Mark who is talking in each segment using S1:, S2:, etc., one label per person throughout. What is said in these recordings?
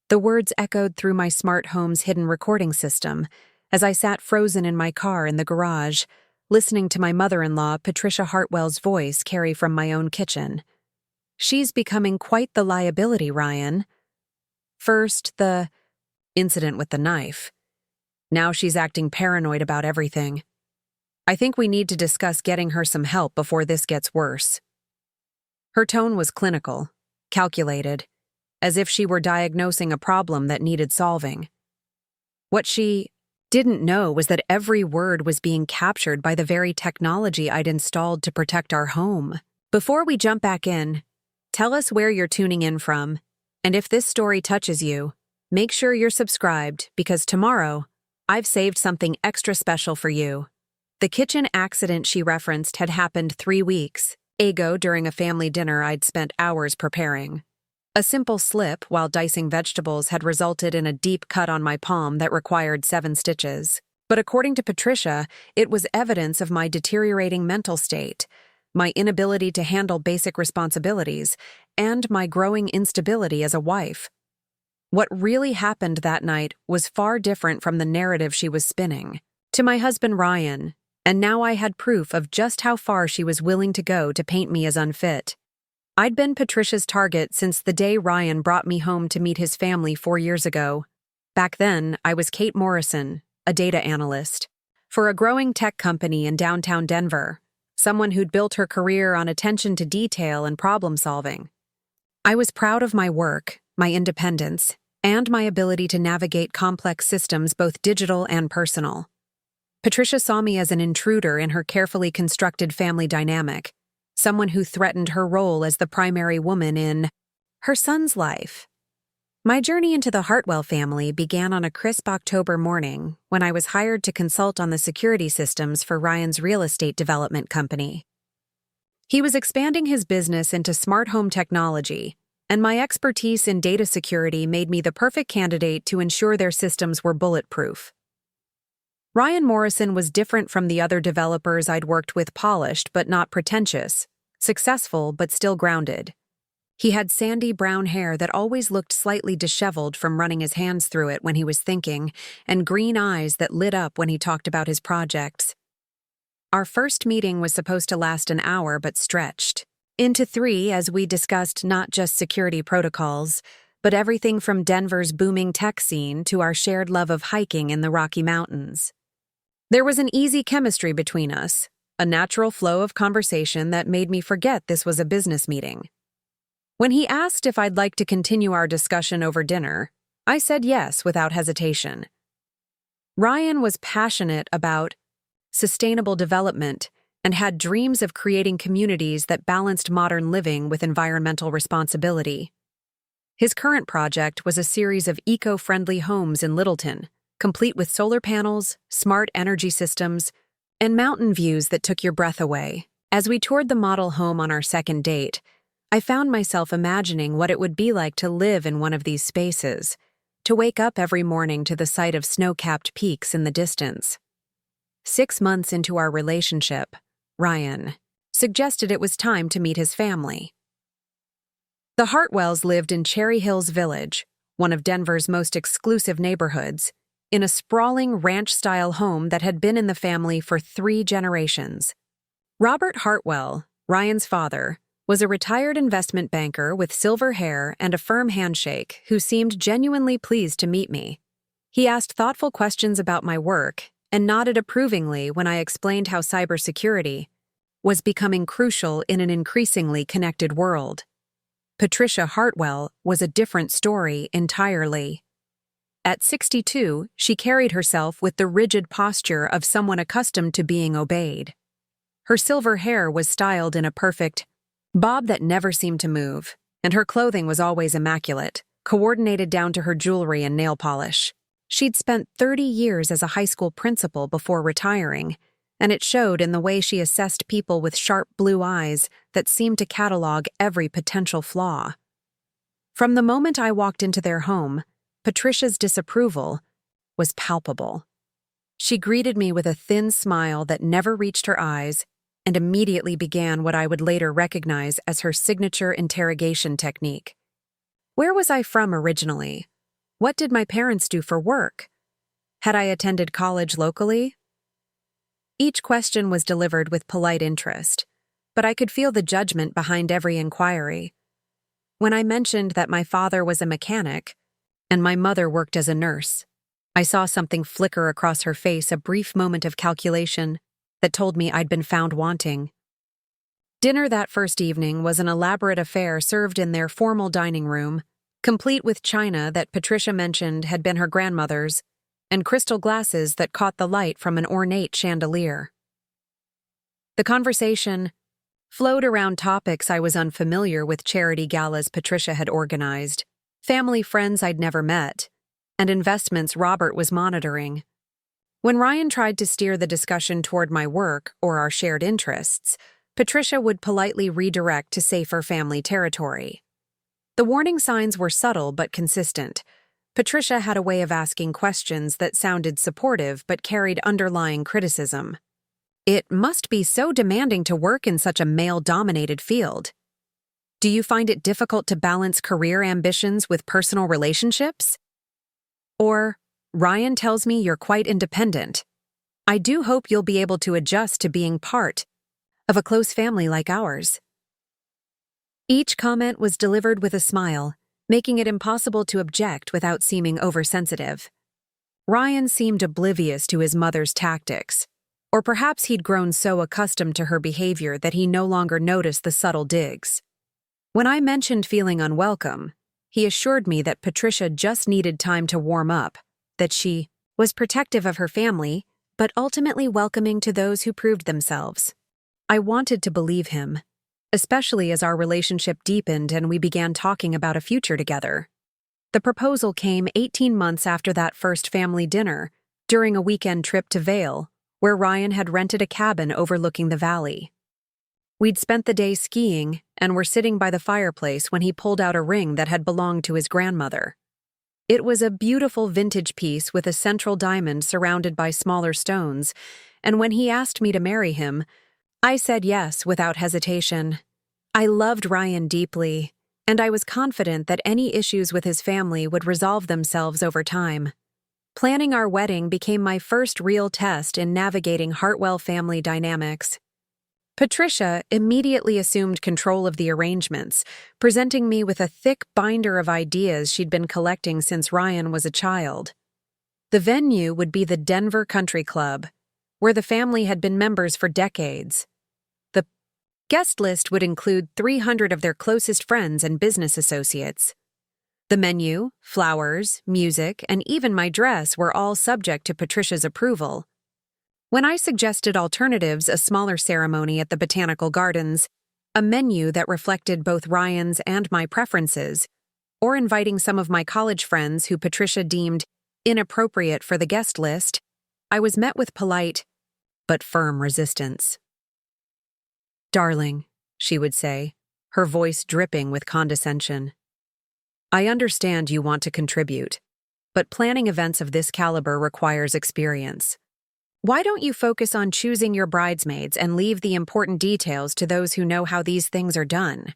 S1: The words echoed through my smart home's hidden recording system as I sat frozen in my car in the garage, listening to my mother-in-law, Patricia Hartwell's voice carry from my own kitchen. "She's becoming quite the liability, Ryan. First, the incident with the knife. Now she's acting paranoid about everything. I think we need to discuss getting her some help before this gets worse." Her tone was clinical, calculated, as if she were diagnosing a problem that needed solving. What she didn't know was that every word was being captured by the very technology I'd installed to protect our home. Before we jump back in, tell us where you're tuning in from, and if this story touches you, make sure you're subscribed because tomorrow, I've saved something extra special for you. The kitchen accident she referenced had happened 3 weeks ago during a family dinner I'd spent hours preparing. A simple slip while dicing vegetables had resulted in a deep cut on my palm that required 7 stitches. But according to Patricia, it was evidence of my deteriorating mental state, my inability to handle basic responsibilities, and my growing instability as a wife. What really happened that night was far different from the narrative she was spinning. To my husband Ryan, and now I had proof of just how far she was willing to go to paint me as unfit. I'd been Patricia's target since the day Ryan brought me home to meet his family 4 years ago. Back then, I was Kate Morrison, a data analyst, for a growing tech company in downtown Denver, someone who'd built her career on attention to detail and problem solving. I was proud of my work, my independence, and my ability to navigate complex systems both digital and personal. Patricia saw me as an intruder in her carefully constructed family dynamic, someone who threatened her role as the primary woman in her son's life. My journey into the Hartwell family began on a crisp October morning when I was hired to consult on the security systems for Ryan's real estate development company. He was expanding his business into smart home technology, and my expertise in data security made me the perfect candidate to ensure their systems were bulletproof. Ryan Morrison was different from the other developers I'd worked with, polished but not pretentious, successful but still grounded. He had sandy brown hair that always looked slightly disheveled from running his hands through it when he was thinking, and green eyes that lit up when he talked about his projects. Our first meeting was supposed to last an hour but stretched into 3 as we discussed not just security protocols, but everything from Denver's booming tech scene to our shared love of hiking in the Rocky Mountains. There was an easy chemistry between us, a natural flow of conversation that made me forget this was a business meeting. When he asked if I'd like to continue our discussion over dinner, I said yes without hesitation. Ryan was passionate about sustainable development and had dreams of creating communities that balanced modern living with environmental responsibility. His current project was a series of eco-friendly homes in Littleton, complete with solar panels, smart energy systems, and mountain views that took your breath away. As we toured the model home on our second date, I found myself imagining what it would be like to live in one of these spaces, to wake up every morning to the sight of snow-capped peaks in the distance. 6 months into our relationship, Ryan suggested it was time to meet his family. The Hartwells lived in Cherry Hills Village, one of Denver's most exclusive neighborhoods, in a sprawling ranch-style home that had been in the family for 3 generations. Robert Hartwell, Ryan's father, was a retired investment banker with silver hair and a firm handshake who seemed genuinely pleased to meet me. He asked thoughtful questions about my work and nodded approvingly when I explained how cybersecurity was becoming crucial in an increasingly connected world. Patricia Hartwell was a different story entirely. At 62, she carried herself with the rigid posture of someone accustomed to being obeyed. Her silver hair was styled in a perfect bob that never seemed to move, and her clothing was always immaculate, coordinated down to her jewelry and nail polish. She'd spent 30 years as a high school principal before retiring, and it showed in the way she assessed people with sharp blue eyes that seemed to catalog every potential flaw. From the moment I walked into their home, Patricia's disapproval was palpable. She greeted me with a thin smile that never reached her eyes and immediately began what I would later recognize as her signature interrogation technique. Where was I from originally? What did my parents do for work? Had I attended college locally? Each question was delivered with polite interest, but I could feel the judgment behind every inquiry. When I mentioned that my father was a mechanic and my mother worked as a nurse, I saw something flicker across her face, a brief moment of calculation that told me I'd been found wanting. Dinner that first evening was an elaborate affair served in their formal dining room, complete with china that Patricia mentioned had been her grandmother's, and crystal glasses that caught the light from an ornate chandelier. The conversation flowed around topics I was unfamiliar with: charity galas Patricia had organized, family friends I'd never met, and investments Robert was monitoring. When Ryan tried to steer the discussion toward my work or our shared interests, Patricia would politely redirect to safer family territory. The warning signs were subtle but consistent. Patricia had a way of asking questions that sounded supportive but carried underlying criticism. It must be so demanding to work in such a male-dominated field. Do you find it difficult to balance career ambitions with personal relationships? Or, Ryan tells me you're quite independent. I do hope you'll be able to adjust to being part of a close family like ours. Each comment was delivered with a smile, making it impossible to object without seeming oversensitive. Ryan seemed oblivious to his mother's tactics, or perhaps he'd grown so accustomed to her behavior that he no longer noticed the subtle digs. When I mentioned feeling unwelcome, he assured me that Patricia just needed time to warm up, that she was protective of her family, but ultimately welcoming to those who proved themselves. I wanted to believe him, especially as our relationship deepened and we began talking about a future together. The proposal came 18 months after that first family dinner, during a weekend trip to Vail, where Ryan had rented a cabin overlooking the valley. We'd spent the day skiing and were sitting by the fireplace when he pulled out a ring that had belonged to his grandmother. It was a beautiful vintage piece with a central diamond surrounded by smaller stones, and when he asked me to marry him, I said yes without hesitation. I loved Ryan deeply, and I was confident that any issues with his family would resolve themselves over time. Planning our wedding became my first real test in navigating Hartwell family dynamics. Patricia immediately assumed control of the arrangements, presenting me with a thick binder of ideas she'd been collecting since Ryan was a child. The venue would be the Denver Country Club, where the family had been members for decades. The guest list would include 300 of their closest friends and business associates. The menu, flowers, music, and even my dress were all subject to Patricia's approval. When I suggested alternatives, a smaller ceremony at the Botanical Gardens, a menu that reflected both Ryan's and my preferences, or inviting some of my college friends who Patricia deemed inappropriate for the guest list, I was met with polite but firm resistance. "Darling," she would say, her voice dripping with condescension, "I understand you want to contribute, but planning events of this caliber requires experience. Why don't you focus on choosing your bridesmaids and leave the important details to those who know how these things are done?"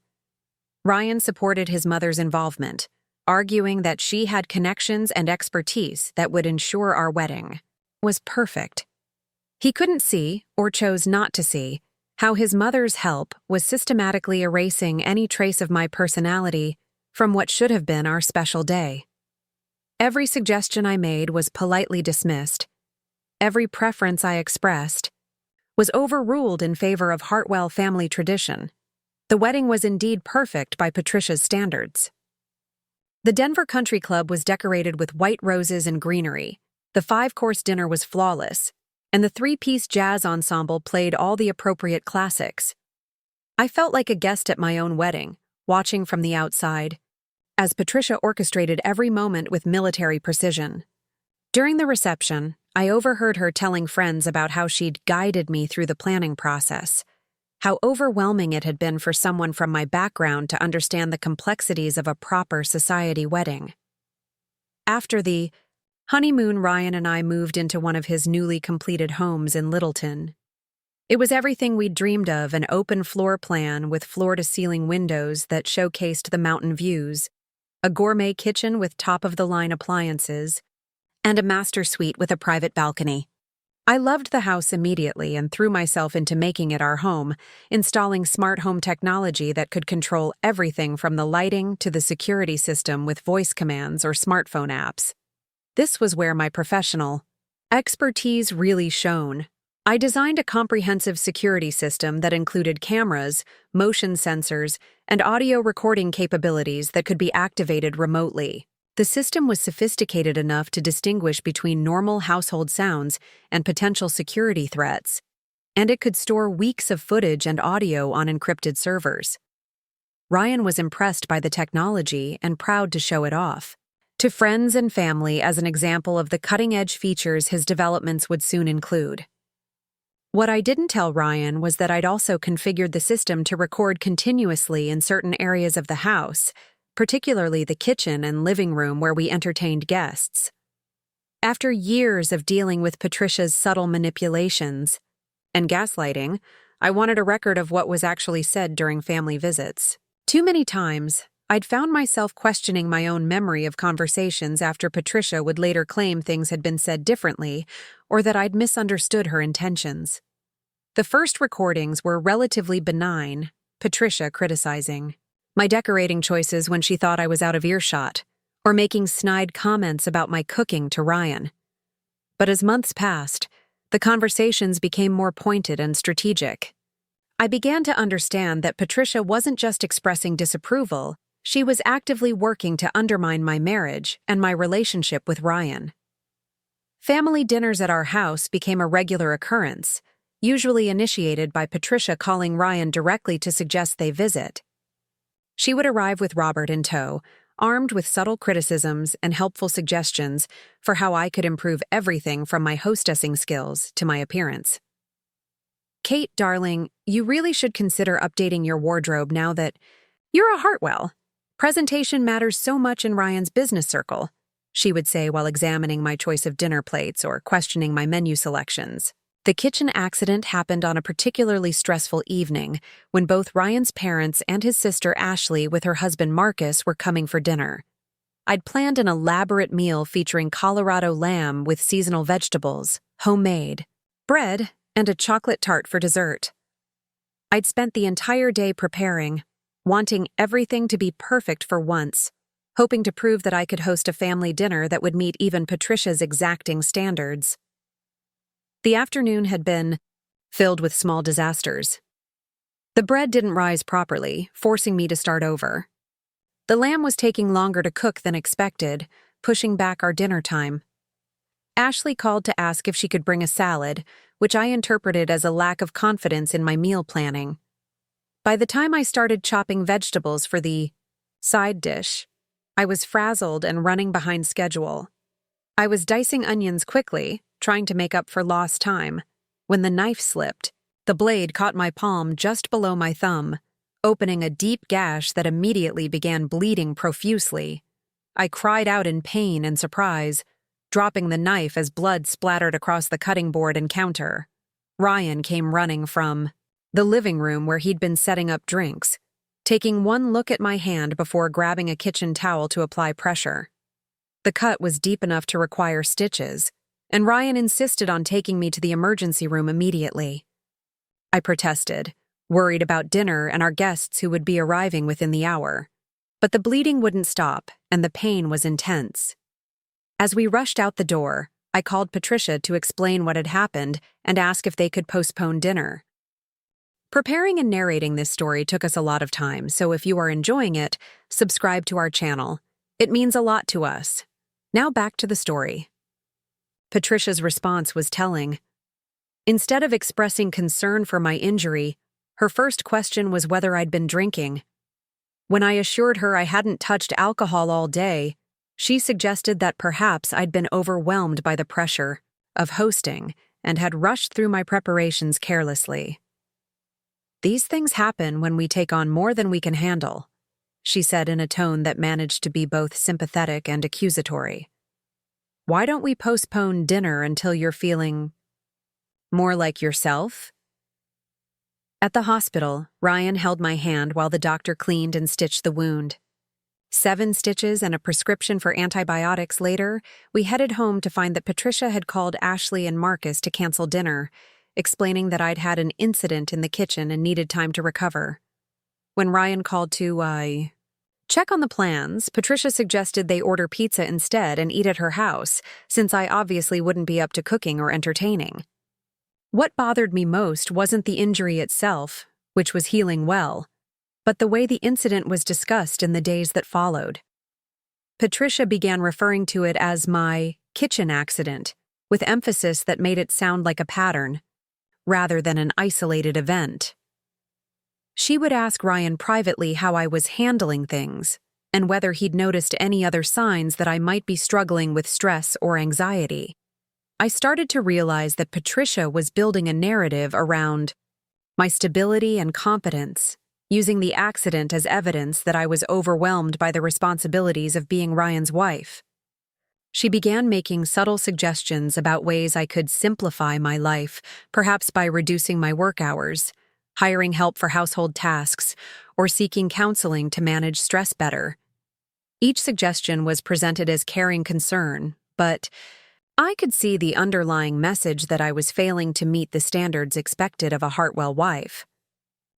S1: Ryan supported his mother's involvement, arguing that she had connections and expertise that would ensure our wedding was perfect. He couldn't see, or chose not to see, how his mother's help was systematically erasing any trace of my personality from what should have been our special day. Every suggestion I made was politely dismissed. Every preference I expressed was overruled in favor of Hartwell family tradition. The wedding was indeed perfect by Patricia's standards. The Denver Country Club was decorated with white roses and greenery. The 5-course dinner was flawless, and the 3-piece jazz ensemble played all the appropriate classics. I felt like a guest at my own wedding, watching from the outside, as Patricia orchestrated every moment with military precision. During the reception, I overheard her telling friends about how she'd guided me through the planning process, how overwhelming it had been for someone from my background to understand the complexities of a proper society wedding. After the honeymoon, Ryan and I moved into one of his newly completed homes in Littleton. It was everything we'd dreamed of: an open floor plan with floor-to-ceiling windows that showcased the mountain views, a gourmet kitchen with top-of-the-line appliances, and a master suite with a private balcony. I loved the house immediately and threw myself into making it our home, installing smart home technology that could control everything from the lighting to the security system with voice commands or smartphone apps. This was where my professional expertise really shone. I designed a comprehensive security system that included cameras, motion sensors, and audio recording capabilities that could be activated remotely. The system was sophisticated enough to distinguish between normal household sounds and potential security threats, and it could store weeks of footage and audio on encrypted servers. Ryan was impressed by the technology and proud to show it off to friends and family as an example of the cutting-edge features his developments would soon include. What I didn't tell Ryan was that I'd also configured the system to record continuously in certain areas of the house, particularly the kitchen and living room where we entertained guests. After years of dealing with Patricia's subtle manipulations and gaslighting, I wanted a record of what was actually said during family visits. Too many times, I'd found myself questioning my own memory of conversations after Patricia would later claim things had been said differently or that I'd misunderstood her intentions. The first recordings were relatively benign, Patricia criticizing my decorating choices when she thought I was out of earshot, or making snide comments about my cooking to Ryan. But as months passed, the conversations became more pointed and strategic. I began to understand that Patricia wasn't just expressing disapproval, she was actively working to undermine my marriage and my relationship with Ryan. Family dinners at our house became a regular occurrence, usually initiated by Patricia calling Ryan directly to suggest they visit. She would arrive with Robert in tow, armed with subtle criticisms and helpful suggestions for how I could improve everything from my hostessing skills to my appearance. "Kate, darling, you really should consider updating your wardrobe now that you're a Hartwell. Presentation matters so much in Ryan's business circle," she would say while examining my choice of dinner plates or questioning my menu selections. The kitchen accident happened on a particularly stressful evening when both Ryan's parents and his sister Ashley with her husband Marcus were coming for dinner. I'd planned an elaborate meal featuring Colorado lamb with seasonal vegetables, homemade, bread, and a chocolate tart for dessert. I'd spent the entire day preparing, wanting everything to be perfect for once, hoping to prove that I could host a family dinner that would meet even Patricia's exacting standards. The afternoon had been filled with small disasters. The bread didn't rise properly, forcing me to start over. The lamb was taking longer to cook than expected, pushing back our dinner time. Ashley called to ask if she could bring a salad, which I interpreted as a lack of confidence in my meal planning. By the time I started chopping vegetables for the side dish, I was frazzled and running behind schedule. I was dicing onions quickly, trying to make up for lost time, when the knife slipped. The blade caught my palm just below my thumb, opening a deep gash that immediately began bleeding profusely. I cried out in pain and surprise, dropping the knife as blood splattered across the cutting board and counter. Ryan came running from the living room where he'd been setting up drinks, taking one look at my hand before grabbing a kitchen towel to apply pressure. The cut was deep enough to require stitches, and Ryan insisted on taking me to the emergency room immediately. I protested, worried about dinner and our guests who would be arriving within the hour. But the bleeding wouldn't stop, and the pain was intense. As we rushed out the door, I called Patricia to explain what had happened and ask if they could postpone dinner. Preparing and narrating this story took us a lot of time, so if you are enjoying it, subscribe to our channel. It means a lot to us. Now back to the story. Patricia's response was telling. Instead of expressing concern for my injury, her first question was whether I'd been drinking. When I assured her I hadn't touched alcohol all day, she suggested that perhaps I'd been overwhelmed by the pressure of hosting and had rushed through my preparations carelessly. "These things happen when we take on more than we can handle," she said in a tone that managed to be both sympathetic and accusatory. "Why don't we postpone dinner until you're feeling more like yourself?" At the hospital, Ryan held my hand while the doctor cleaned and stitched the wound. 7 stitches and a prescription for antibiotics later, we headed home to find that Patricia had called Ashley and Marcus to cancel dinner, explaining that I'd had an incident in the kitchen and needed time to recover. When Ryan called to, check on the plans, Patricia suggested they order pizza instead and eat at her house, since I obviously wouldn't be up to cooking or entertaining. What bothered me most wasn't the injury itself, which was healing well, but the way the incident was discussed in the days that followed. Patricia began referring to it as my kitchen accident, with emphasis that made it sound like a pattern, rather than an isolated event. She would ask Ryan privately how I was handling things, and whether he'd noticed any other signs that I might be struggling with stress or anxiety. I started to realize that Patricia was building a narrative around my stability and competence, using the accident as evidence that I was overwhelmed by the responsibilities of being Ryan's wife. She began making subtle suggestions about ways I could simplify my life, perhaps by reducing my work hours, hiring help for household tasks, or seeking counseling to manage stress better. Each suggestion was presented as caring concern, but I could see the underlying message that I was failing to meet the standards expected of a Hartwell wife.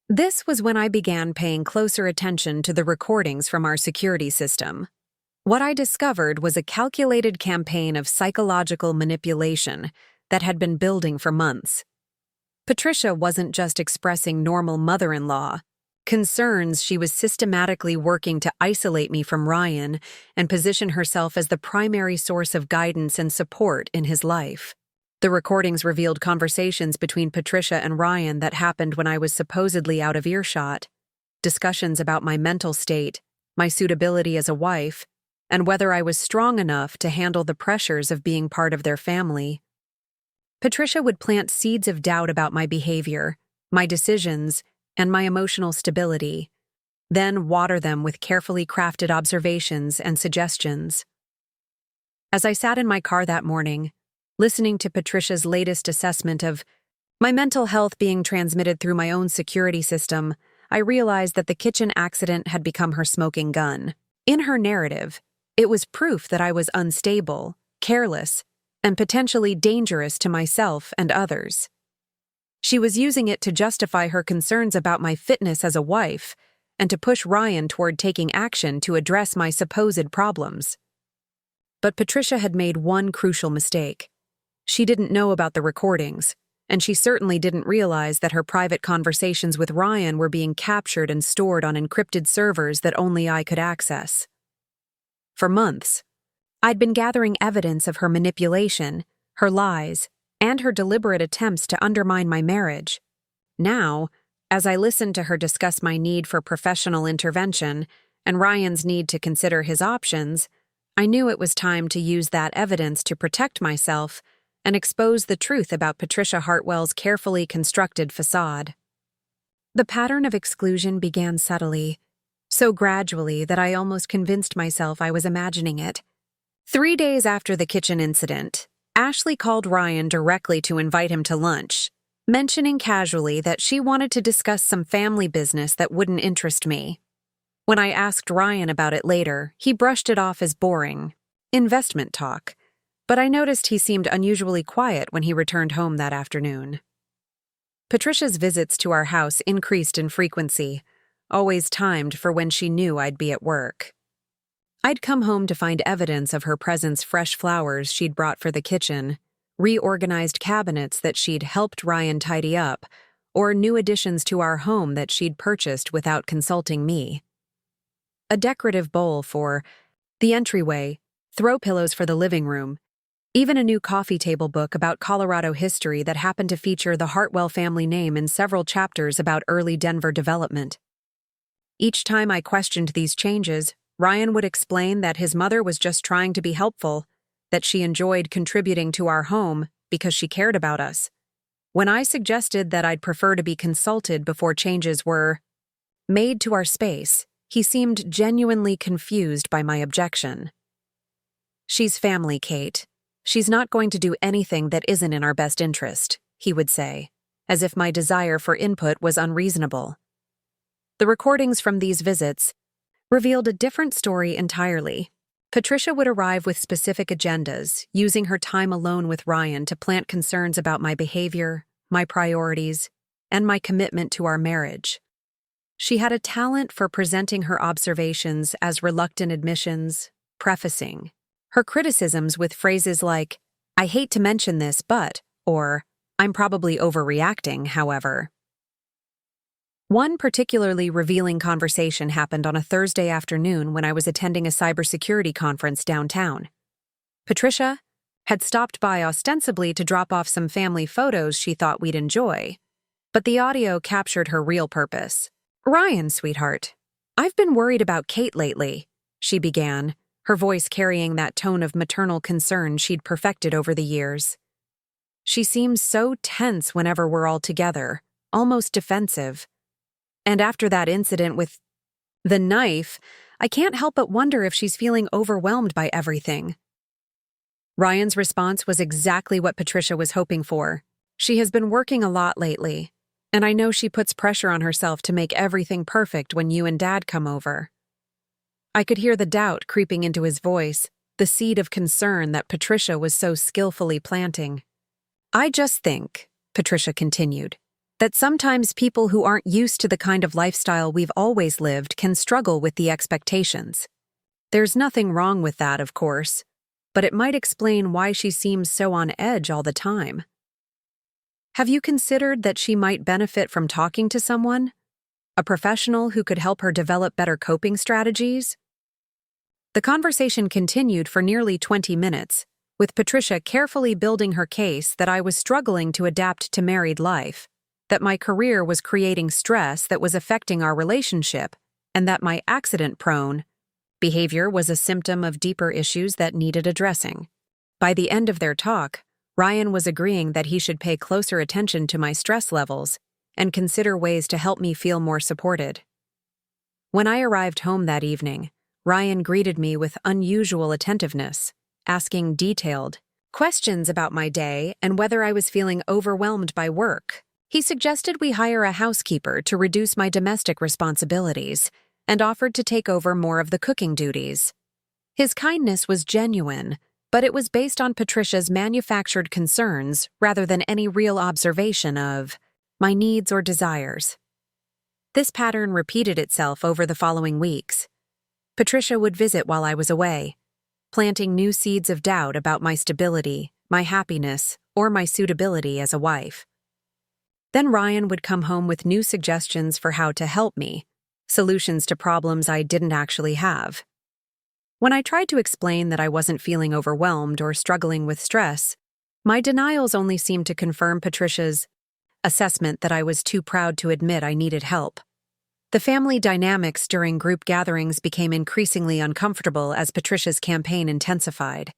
S1: This was when I began paying closer attention to the recordings from our security system. What I discovered was a calculated campaign of psychological manipulation that had been building for months. Patricia wasn't just expressing normal mother-in-law concerns. She was systematically working to isolate me from Ryan and position herself as the primary source of guidance and support in his life. The recordings revealed conversations between Patricia and Ryan that happened when I was supposedly out of earshot, discussions about my mental state, my suitability as a wife, and whether I was strong enough to handle the pressures of being part of their family. Patricia would plant seeds of doubt about my behavior, my decisions, and my emotional stability, then water them with carefully crafted observations and suggestions. As I sat in my car that morning, listening to Patricia's latest assessment of my mental health being transmitted through my own security system, I realized that the kitchen accident had become her smoking gun. In her narrative, it was proof that I was unstable, careless, and potentially dangerous to myself and others. She was using it to justify her concerns about my fitness as a wife and to push Ryan toward taking action to address my supposed problems. But Patricia had made one crucial mistake. She didn't know about the recordings, and she certainly didn't realize that her private conversations with Ryan were being captured and stored on encrypted servers that only I could access. For months, I'd been gathering evidence of her manipulation, her lies, and her deliberate attempts to undermine my marriage. Now, as I listened to her discuss my need for professional intervention and Ryan's need to consider his options, I knew it was time to use that evidence to protect myself and expose the truth about Patricia Hartwell's carefully constructed facade. The pattern of exclusion began subtly, so gradually that I almost convinced myself I was imagining it. 3 days after the kitchen incident, Ashley called Ryan directly to invite him to lunch, mentioning casually that she wanted to discuss some family business that wouldn't interest me. When I asked Ryan about it later, he brushed it off as boring investment talk, but I noticed he seemed unusually quiet when he returned home that afternoon. Patricia's visits to our house increased in frequency, always timed for when she knew I'd be at work. I'd come home to find evidence of her presence: fresh flowers she'd brought for the kitchen, reorganized cabinets that she'd helped Ryan tidy up, or new additions to our home that she'd purchased without consulting me. A decorative bowl for the entryway, throw pillows for the living room, even a new coffee table book about Colorado history that happened to feature the Hartwell family name in several chapters about early Denver development. Each time I questioned these changes, Ryan would explain that his mother was just trying to be helpful, that she enjoyed contributing to our home because she cared about us. When I suggested that I'd prefer to be consulted before changes were made to our space, he seemed genuinely confused by my objection. "She's family, Kate. She's not going to do anything that isn't in our best interest," he would say, as if my desire for input was unreasonable. The recordings from these visits, revealed a different story entirely. Patricia would arrive with specific agendas, using her time alone with Ryan to plant concerns about my behavior, my priorities, and my commitment to our marriage. She had a talent for presenting her observations as reluctant admissions, prefacing her criticisms with phrases like, "I hate to mention this, but," or, "I'm probably overreacting, however." One particularly revealing conversation happened on a Thursday afternoon when I was attending a cybersecurity conference downtown. Patricia had stopped by ostensibly to drop off some family photos she thought we'd enjoy, but the audio captured her real purpose. "Ryan, sweetheart, I've been worried about Kate lately," she began, her voice carrying that tone of maternal concern she'd perfected over the years. "She seems so tense whenever we're all together, almost defensive. And after that incident with the knife, I can't help but wonder if she's feeling overwhelmed by everything." Ryan's response was exactly what Patricia was hoping for. "She has been working a lot lately, and I know she puts pressure on herself to make everything perfect when you and Dad come over." I could hear the doubt creeping into his voice, the seed of concern that Patricia was so skillfully planting. "I just think," Patricia continued, "that sometimes people who aren't used to the kind of lifestyle we've always lived can struggle with the expectations. There's nothing wrong with that, of course, but it might explain why she seems so on edge all the time. Have you considered that she might benefit from talking to someone? A professional who could help her develop better coping strategies?" The conversation continued for nearly 20 minutes, with Patricia carefully building her case that I was struggling to adapt to married life, that my career was creating stress that was affecting our relationship, and that my accident-prone behavior was a symptom of deeper issues that needed addressing. By the end of their talk, Ryan was agreeing that he should pay closer attention to my stress levels and consider ways to help me feel more supported. When I arrived home that evening, Ryan greeted me with unusual attentiveness, asking detailed questions about my day and whether I was feeling overwhelmed by work. He suggested we hire a housekeeper to reduce my domestic responsibilities and offered to take over more of the cooking duties. His kindness was genuine, but it was based on Patricia's manufactured concerns rather than any real observation of my needs or desires. This pattern repeated itself over the following weeks. Patricia would visit while I was away, planting new seeds of doubt about my stability, my happiness, or my suitability as a wife. Then Ryan would come home with new suggestions for how to help me, solutions to problems I didn't actually have. When I tried to explain that I wasn't feeling overwhelmed or struggling with stress, my denials only seemed to confirm Patricia's assessment that I was too proud to admit I needed help. The family dynamics during group gatherings became increasingly uncomfortable as Patricia's campaign intensified.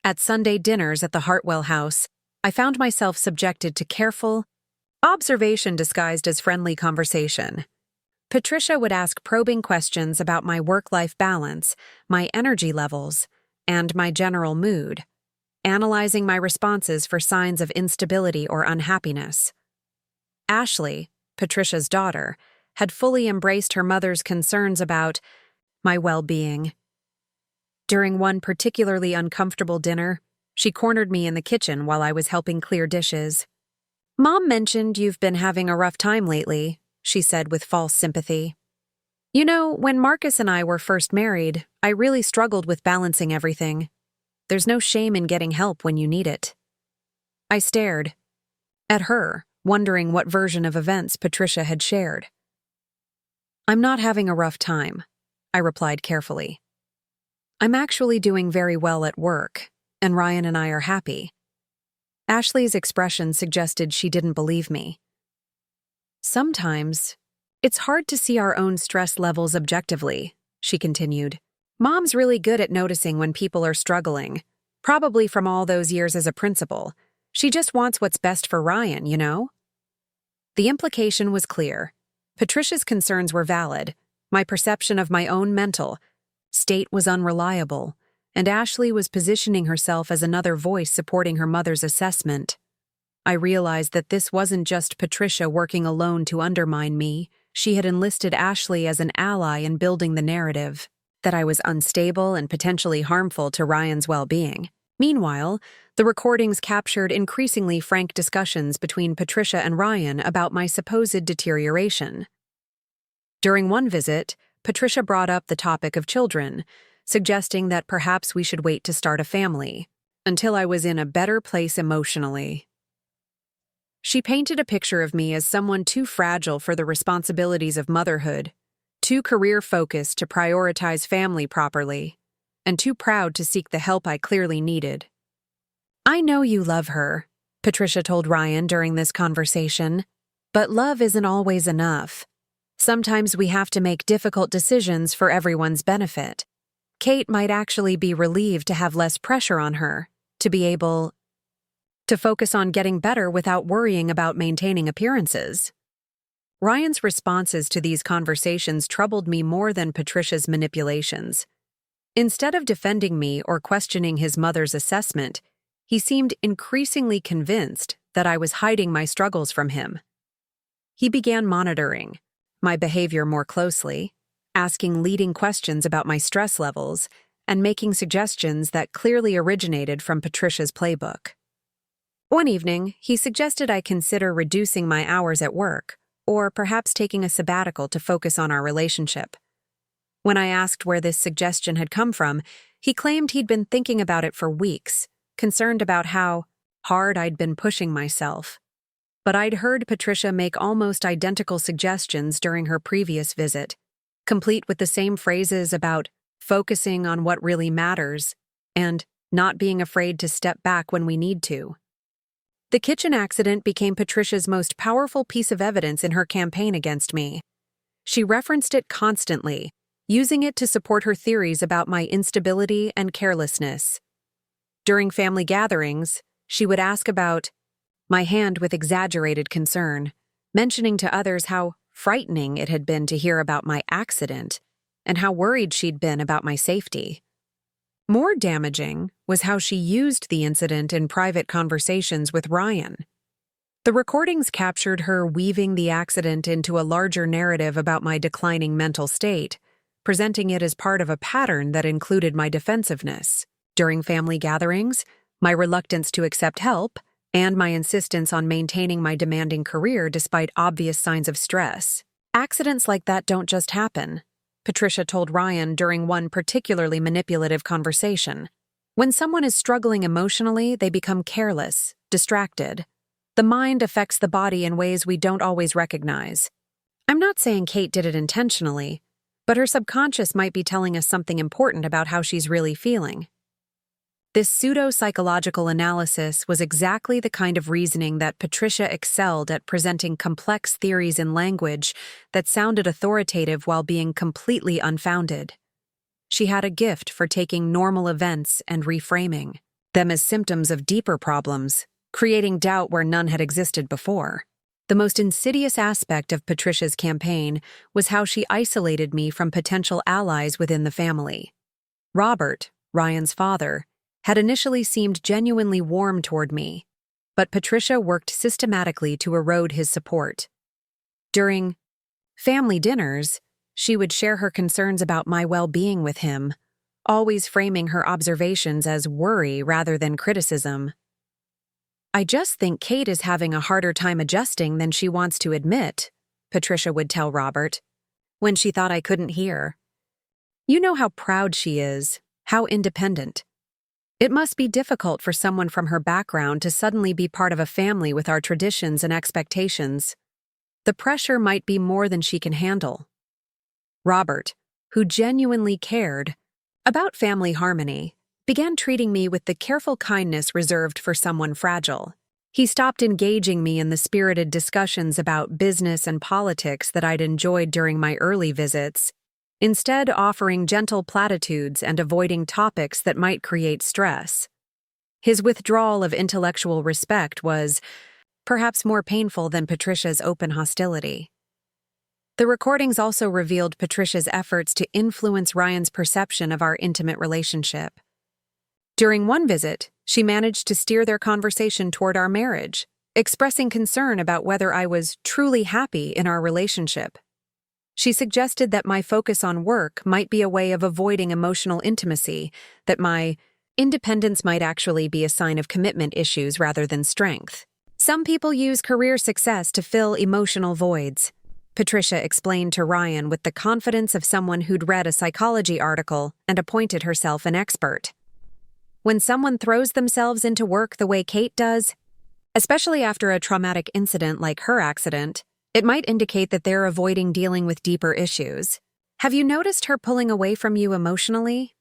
S1: At Sunday dinners at the Hartwell house, I found myself subjected to careful observation disguised as friendly conversation. Patricia would ask probing questions about my work-life balance, my energy levels, and my general mood, analyzing my responses for signs of instability or unhappiness. Ashley, Patricia's daughter, had fully embraced her mother's concerns about my well-being. During one particularly uncomfortable dinner, she cornered me in the kitchen while I was helping clear dishes. "Mom mentioned you've been having a rough time lately," she said with false sympathy. "You know, when Marcus and I were first married, I really struggled with balancing everything. There's no shame in getting help when you need it." I stared at her, wondering what version of events Patricia had shared. "I'm not having a rough time," I replied carefully. "I'm actually doing very well at work, and Ryan and I are happy." Ashley's expression suggested she didn't believe me. "Sometimes, it's hard to see our own stress levels objectively," she continued. "Mom's really good at noticing when people are struggling, probably from all those years as a principal. She just wants what's best for Ryan, you know?" The implication was clear. Patricia's concerns were valid, my perception of my own mental state was unreliable, and Ashley was positioning herself as another voice supporting her mother's assessment. I realized that this wasn't just Patricia working alone to undermine me, she had enlisted Ashley as an ally in building the narrative that I was unstable and potentially harmful to Ryan's well-being. Meanwhile, the recordings captured increasingly frank discussions between Patricia and Ryan about my supposed deterioration. During one visit, Patricia brought up the topic of children, suggesting that perhaps we should wait to start a family until I was in a better place emotionally. She painted a picture of me as someone too fragile for the responsibilities of motherhood, too career-focused to prioritize family properly, and too proud to seek the help I clearly needed. "I know you love her," Patricia told Ryan during this conversation, "but love isn't always enough. Sometimes we have to make difficult decisions for everyone's benefit. Kate might actually be relieved to have less pressure on her, to be able to focus on getting better without worrying about maintaining appearances." Ryan's responses to these conversations troubled me more than Patricia's manipulations. Instead of defending me or questioning his mother's assessment, he seemed increasingly convinced that I was hiding my struggles from him. He began monitoring my behavior more closely, asking leading questions about my stress levels, and making suggestions that clearly originated from Patricia's playbook. One evening, he suggested I consider reducing my hours at work, or perhaps taking a sabbatical to focus on our relationship. When I asked where this suggestion had come from, he claimed he'd been thinking about it for weeks, concerned about how hard I'd been pushing myself. But I'd heard Patricia make almost identical suggestions during her previous visit, complete with the same phrases about focusing on what really matters and not being afraid to step back when we need to. The kitchen accident became Patricia's most powerful piece of evidence in her campaign against me. She referenced it constantly, using it to support her theories about my instability and carelessness. During family gatherings, she would ask about my hand with exaggerated concern, mentioning to others how frightening it had been to hear about my accident and how worried she'd been about my safety. More damaging was how she used the incident in private conversations with Ryan. The recordings captured her weaving the accident into a larger narrative about my declining mental state, presenting it as part of a pattern that included my defensiveness. During family gatherings, my reluctance to accept help, and my insistence on maintaining my demanding career despite obvious signs of stress. "Accidents like that don't just happen," Patricia told Ryan during one particularly manipulative conversation. "When someone is struggling emotionally, they become careless, distracted. The mind affects the body in ways we don't always recognize. I'm not saying Kate did it intentionally, but her subconscious might be telling us something important about how she's really feeling." This pseudo-psychological analysis was exactly the kind of reasoning that Patricia excelled at, presenting complex theories in language that sounded authoritative while being completely unfounded. She had a gift for taking normal events and reframing them as symptoms of deeper problems, creating doubt where none had existed before. The most insidious aspect of Patricia's campaign was how she isolated me from potential allies within the family. Robert, Ryan's father, had initially seemed genuinely warm toward me, but Patricia worked systematically to erode his support. During family dinners, she would share her concerns about my well-being with him, always framing her observations as worry rather than criticism. "I just think Kate is having a harder time adjusting than she wants to admit," Patricia would tell Robert, when she thought I couldn't hear. "You know how proud she is, how independent. It must be difficult for someone from her background to suddenly be part of a family with our traditions and expectations. The pressure might be more than she can handle." Robert, who genuinely cared about family harmony, began treating me with the careful kindness reserved for someone fragile. He stopped engaging me in the spirited discussions about business and politics that I'd enjoyed during my early visits, instead offering gentle platitudes and avoiding topics that might create stress. His withdrawal of intellectual respect was perhaps more painful than Patricia's open hostility. The recordings also revealed Patricia's efforts to influence Ryan's perception of our intimate relationship. During one visit, she managed to steer their conversation toward our marriage, expressing concern about whether I was truly happy in our relationship. She suggested that my focus on work might be a way of avoiding emotional intimacy, that my independence might actually be a sign of commitment issues rather than strength. Some people use career success to fill emotional voids, Patricia explained to Ryan with the confidence of someone who'd read a psychology article and appointed herself an expert. When someone throws themselves into work the way Kate does, especially after a traumatic incident like her accident, it might indicate that they're avoiding dealing with deeper issues. Have you noticed her pulling away from you emotionally?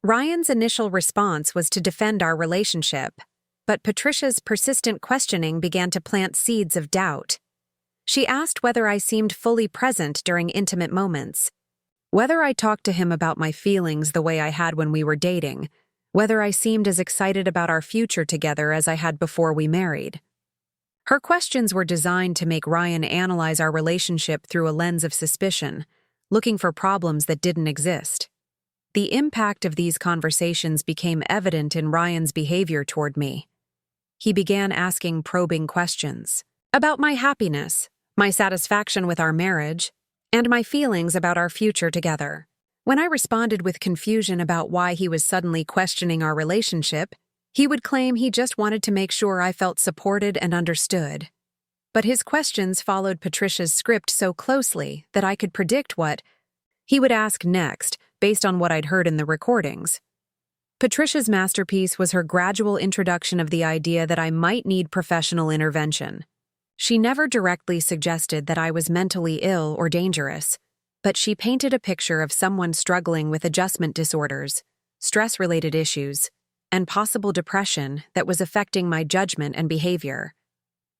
S1: Ryan's initial response was to defend our relationship, but Patricia's persistent questioning began to plant seeds of doubt. She asked whether I seemed fully present during intimate moments, whether I talked to him about my feelings the way I had when we were dating, whether I seemed as excited about our future together as I had before we married. Her questions were designed to make Ryan analyze our relationship through a lens of suspicion, looking for problems that didn't exist. The impact of these conversations became evident in Ryan's behavior toward me. He began asking probing questions about my happiness, my satisfaction with our marriage, and my feelings about our future together. When I responded with confusion about why he was suddenly questioning our relationship, he would claim he just wanted to make sure I felt supported and understood. But his questions followed Patricia's script so closely that I could predict what he would ask next based on what I'd heard in the recordings. Patricia's masterpiece was her gradual introduction of the idea that I might need professional intervention. She never directly suggested that I was mentally ill or dangerous, but she painted a picture of someone struggling with adjustment disorders, stress-related issues, and possible depression that was affecting my judgment and behavior.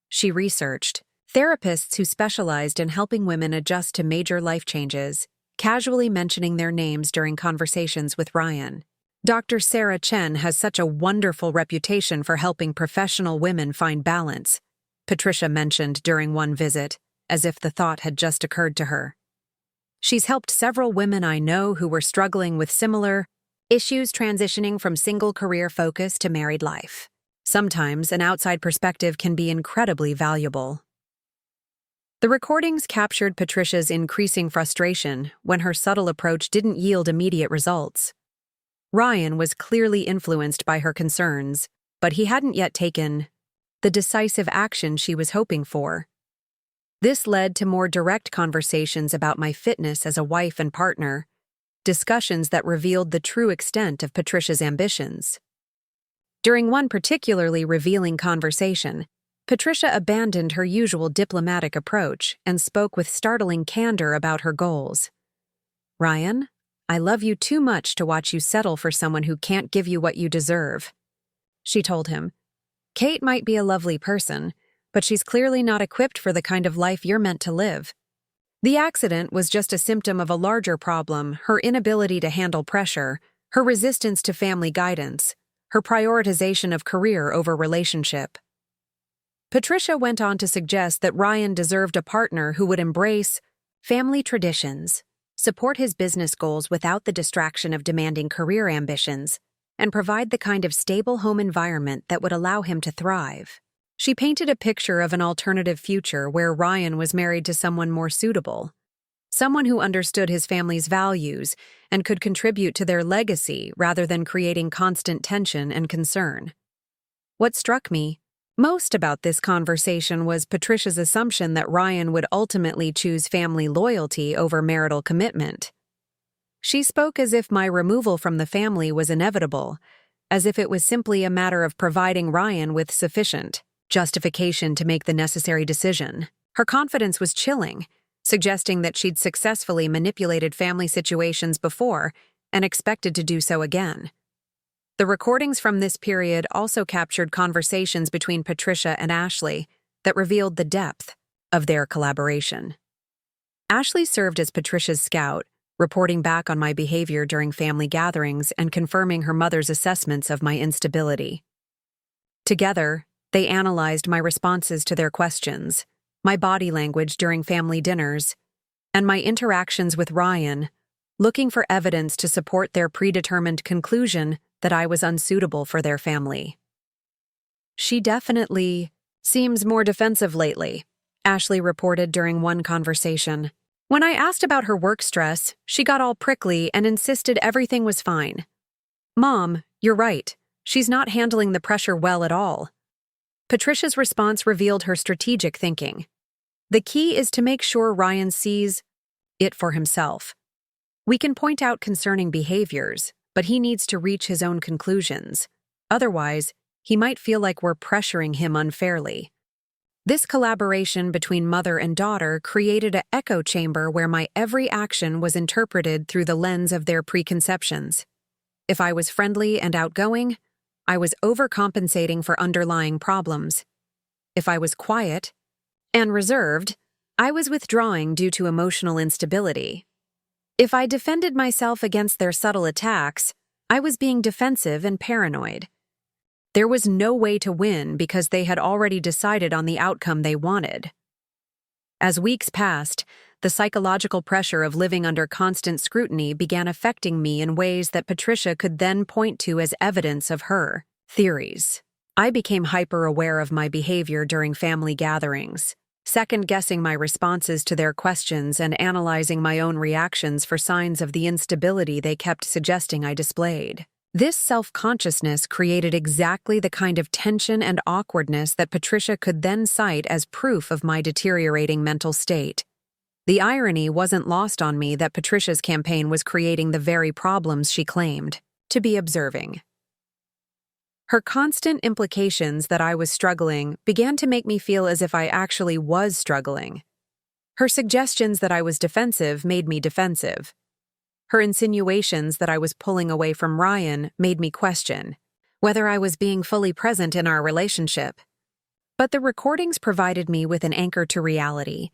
S1: She researched therapists who specialized in helping women adjust to major life changes, casually mentioning their names during conversations with Ryan. Dr. Sarah Chen has such a wonderful reputation for helping professional women find balance, Patricia mentioned during one visit, as if the thought had just occurred to her. She's helped several women I know who were struggling with similar issues transitioning from single career focus to married life. Sometimes an outside perspective can be incredibly valuable. The recordings captured Patricia's increasing frustration when her subtle approach didn't yield immediate results. Ryan was clearly influenced by her concerns, but he hadn't yet taken the decisive action she was hoping for. This led to more direct conversations about my fitness as a wife and partner, discussions that revealed the true extent of Patricia's ambitions. During one particularly revealing conversation, Patricia abandoned her usual diplomatic approach and spoke with startling candor about her goals. "Ryan, I love you too much to watch you settle for someone who can't give you what you deserve," she told him. "Kate might be a lovely person, but she's clearly not equipped for the kind of life you're meant to live." The accident was just a symptom of a larger problem: her inability to handle pressure, her resistance to family guidance, her prioritization of career over relationship. Patricia went on to suggest that Ryan deserved a partner who would embrace family traditions, support his business goals without the distraction of demanding career ambitions, and provide the kind of stable home environment that would allow him to thrive. She painted a picture of an alternative future where Ryan was married to someone more suitable, someone who understood his family's values and could contribute to their legacy rather than creating constant tension and concern. What struck me most about this conversation was Patricia's assumption that Ryan would ultimately choose family loyalty over marital commitment. She spoke as if my removal from the family was inevitable, as if it was simply a matter of providing Ryan with sufficient justification to make the necessary decision. Her confidence was chilling, suggesting that she'd successfully manipulated family situations before and expected to do so again. The recordings from this period also captured conversations between Patricia and Ashley that revealed the depth of their collaboration. Ashley served as Patricia's scout, reporting back on my behavior during family gatherings and confirming her mother's assessments of my instability. Together, they analyzed my responses to their questions, my body language during family dinners, and my interactions with Ryan, looking for evidence to support their predetermined conclusion that I was unsuitable for their family. "She definitely seems more defensive lately," Ashley reported during one conversation. When I asked about her work stress, she got all prickly and insisted everything was fine. "Mom, you're right. She's not handling the pressure well at all." Patricia's response revealed her strategic thinking. The key is to make sure Ryan sees it for himself. We can point out concerning behaviors, but he needs to reach his own conclusions. Otherwise, he might feel like we're pressuring him unfairly. This collaboration between mother and daughter created an echo chamber where my every action was interpreted through the lens of their preconceptions. If I was friendly and outgoing, I was overcompensating for underlying problems. If I was quiet and reserved, I was withdrawing due to emotional instability. If I defended myself against their subtle attacks, I was being defensive and paranoid. There was no way to win because they had already decided on the outcome they wanted. As weeks passed, the psychological pressure of living under constant scrutiny began affecting me in ways that Patricia could then point to as evidence of her theories. I became hyper-aware of my behavior during family gatherings, second-guessing my responses to their questions and analyzing my own reactions for signs of the instability they kept suggesting I displayed. This self-consciousness created exactly the kind of tension and awkwardness that Patricia could then cite as proof of my deteriorating mental state. The irony wasn't lost on me that Patricia's campaign was creating the very problems she claimed to be observing. Her constant implications that I was struggling began to make me feel as if I actually was struggling. Her suggestions that I was defensive made me defensive. Her insinuations that I was pulling away from Ryan made me question whether I was being fully present in our relationship. But the recordings provided me with an anchor to reality,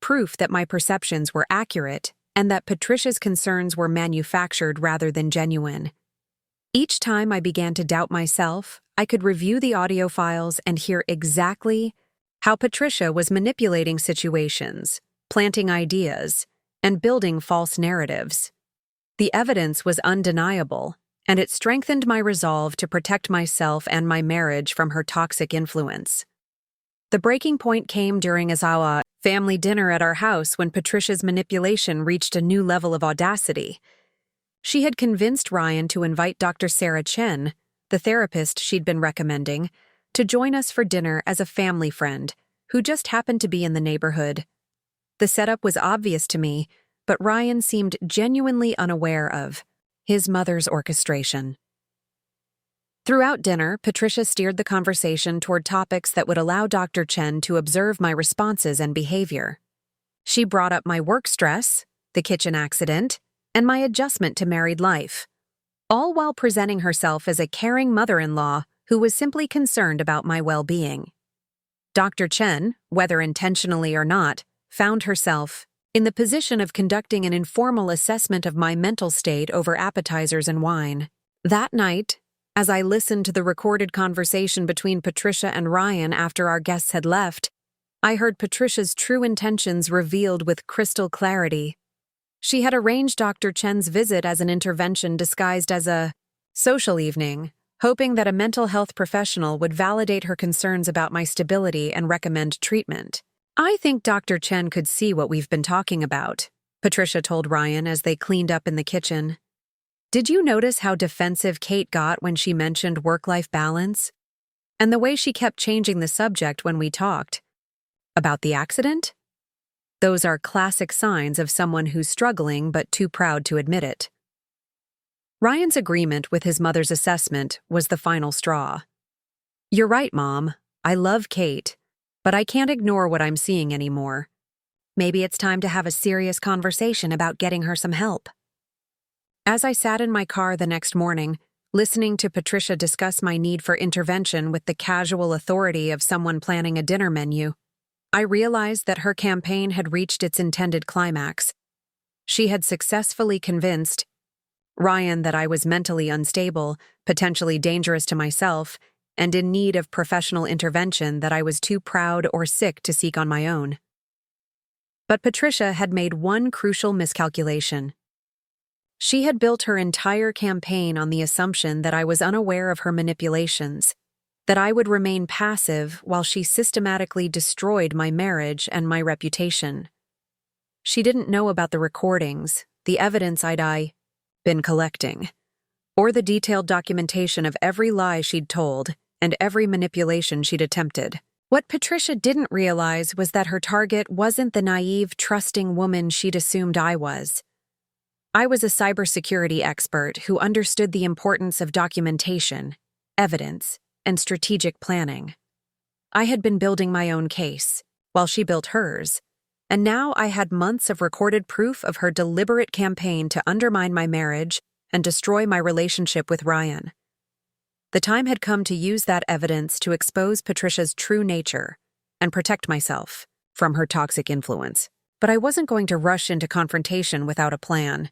S1: proof that my perceptions were accurate and that Patricia's concerns were manufactured rather than genuine. Each time I began to doubt myself, I could review the audio files and hear exactly how Patricia was manipulating situations, planting ideas, and building false narratives. The evidence was undeniable, and it strengthened my resolve to protect myself and my marriage from her toxic influence. The breaking point came during our family dinner at our house when Patricia's manipulation reached a new level of audacity. She had convinced Ryan to invite Dr. Sarah Chen, the therapist she'd been recommending, to join us for dinner as a family friend who just happened to be in the neighborhood. The setup was obvious to me, but Ryan seemed genuinely unaware of his mother's orchestration. Throughout dinner, Patricia steered the conversation toward topics that would allow Dr. Chen to observe my responses and behavior. She brought up my work stress, the kitchen accident, and my adjustment to married life, all while presenting herself as a caring mother-in-law who was simply concerned about my well-being. Dr. Chen, whether intentionally or not, found herself in the position of conducting an informal assessment of my mental state over appetizers and wine. That night, as I listened to the recorded conversation between Patricia and Ryan after our guests had left, I heard Patricia's true intentions revealed with crystal clarity. She had arranged Dr. Chen's visit as an intervention disguised as a social evening, hoping that a mental health professional would validate her concerns about my stability and recommend treatment. "I think Dr. Chen could see what we've been talking about," Patricia told Ryan as they cleaned up in the kitchen. "Did you notice how defensive Kate got when she mentioned work-life balance? And the way she kept changing the subject when we talked about the accident? Those are classic signs of someone who's struggling but too proud to admit it." Ryan's agreement with his mother's assessment was the final straw. "You're right, Mom. I love Kate, but I can't ignore what I'm seeing anymore. Maybe it's time to have a serious conversation about getting her some help." As I sat in my car the next morning, listening to Patricia discuss my need for intervention with the casual authority of someone planning a dinner menu, I realized that her campaign had reached its intended climax. She had successfully convinced Ryan that I was mentally unstable, potentially dangerous to myself, and in need of professional intervention that I was too proud or sick to seek on my own. But Patricia had made one crucial miscalculation. She had built her entire campaign on the assumption that I was unaware of her manipulations, that I would remain passive while she systematically destroyed my marriage and my reputation. She didn't know about the recordings, the evidence I'd been collecting, or the detailed documentation of every lie she'd told and every manipulation she'd attempted. What Patricia didn't realize was that her target wasn't the naive, trusting woman she'd assumed I was. I was a cybersecurity expert who understood the importance of documentation, evidence, and strategic planning. I had been building my own case, while she built hers, and now I had months of recorded proof of her deliberate campaign to undermine my marriage and destroy my relationship with Ryan. The time had come to use that evidence to expose Patricia's true nature and protect myself from her toxic influence. But I wasn't going to rush into confrontation without a plan.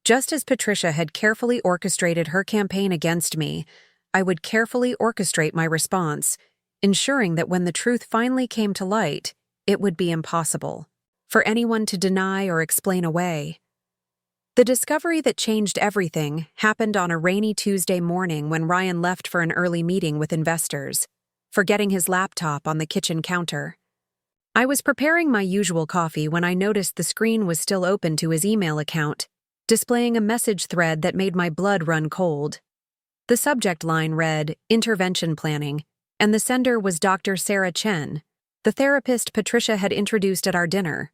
S1: Just as Patricia had carefully orchestrated her campaign against me, I would carefully orchestrate my response, ensuring that when the truth finally came to light, it would be impossible for anyone to deny or explain away. The discovery that changed everything happened on a rainy Tuesday morning when Ryan left for an early meeting with investors, forgetting his laptop on the kitchen counter. I was preparing my usual coffee when I noticed the screen was still open to his email account, displaying a message thread that made my blood run cold. The subject line read, "Intervention Planning," and the sender was Dr. Sarah Chen, the therapist Patricia had introduced at our dinner.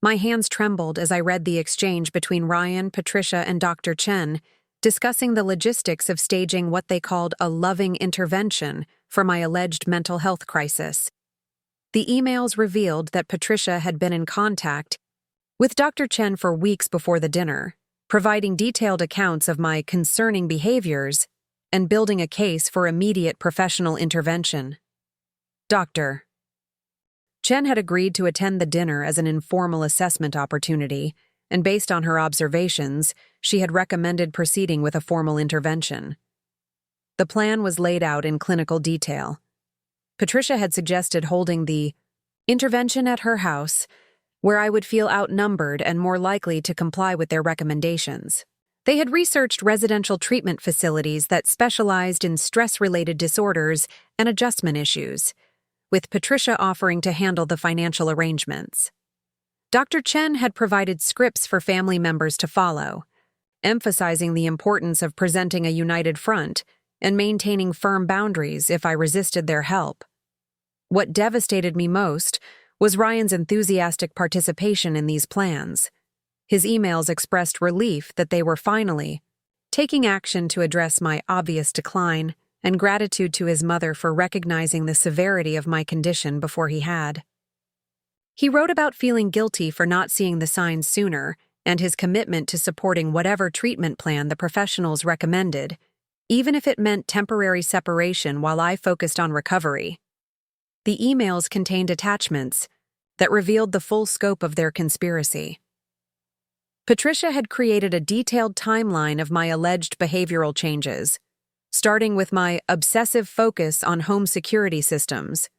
S1: My hands trembled as I read the exchange between Ryan, Patricia, and Dr. Chen, discussing the logistics of staging what they called a loving intervention for my alleged mental health crisis. The emails revealed that Patricia had been in contact with Dr. Chen for weeks before the dinner, providing detailed accounts of my concerning behaviors and building a case for immediate professional intervention. Dr. Chen had agreed to attend the dinner as an informal assessment opportunity, and based on her observations, she had recommended proceeding with a formal intervention. The plan was laid out in clinical detail. Patricia had suggested holding the intervention at her house, where I would feel outnumbered and more likely to comply with their recommendations. They had researched residential treatment facilities that specialized in stress-related disorders and adjustment issues, with Patricia offering to handle the financial arrangements. Dr. Chen had provided scripts for family members to follow, emphasizing the importance of presenting a united front and maintaining firm boundaries if I resisted their help. What devastated me most was Ryan's enthusiastic participation in these plans. His emails expressed relief that they were finally taking action to address my obvious decline and gratitude to his mother for recognizing the severity of my condition before he had. He wrote about feeling guilty for not seeing the signs sooner and his commitment to supporting whatever treatment plan the professionals recommended, even if it meant temporary separation while I focused on recovery. The emails contained attachments that revealed the full scope of their conspiracy. Patricia had created a detailed timeline of my alleged behavioral changes, starting with my obsessive focus on home security systems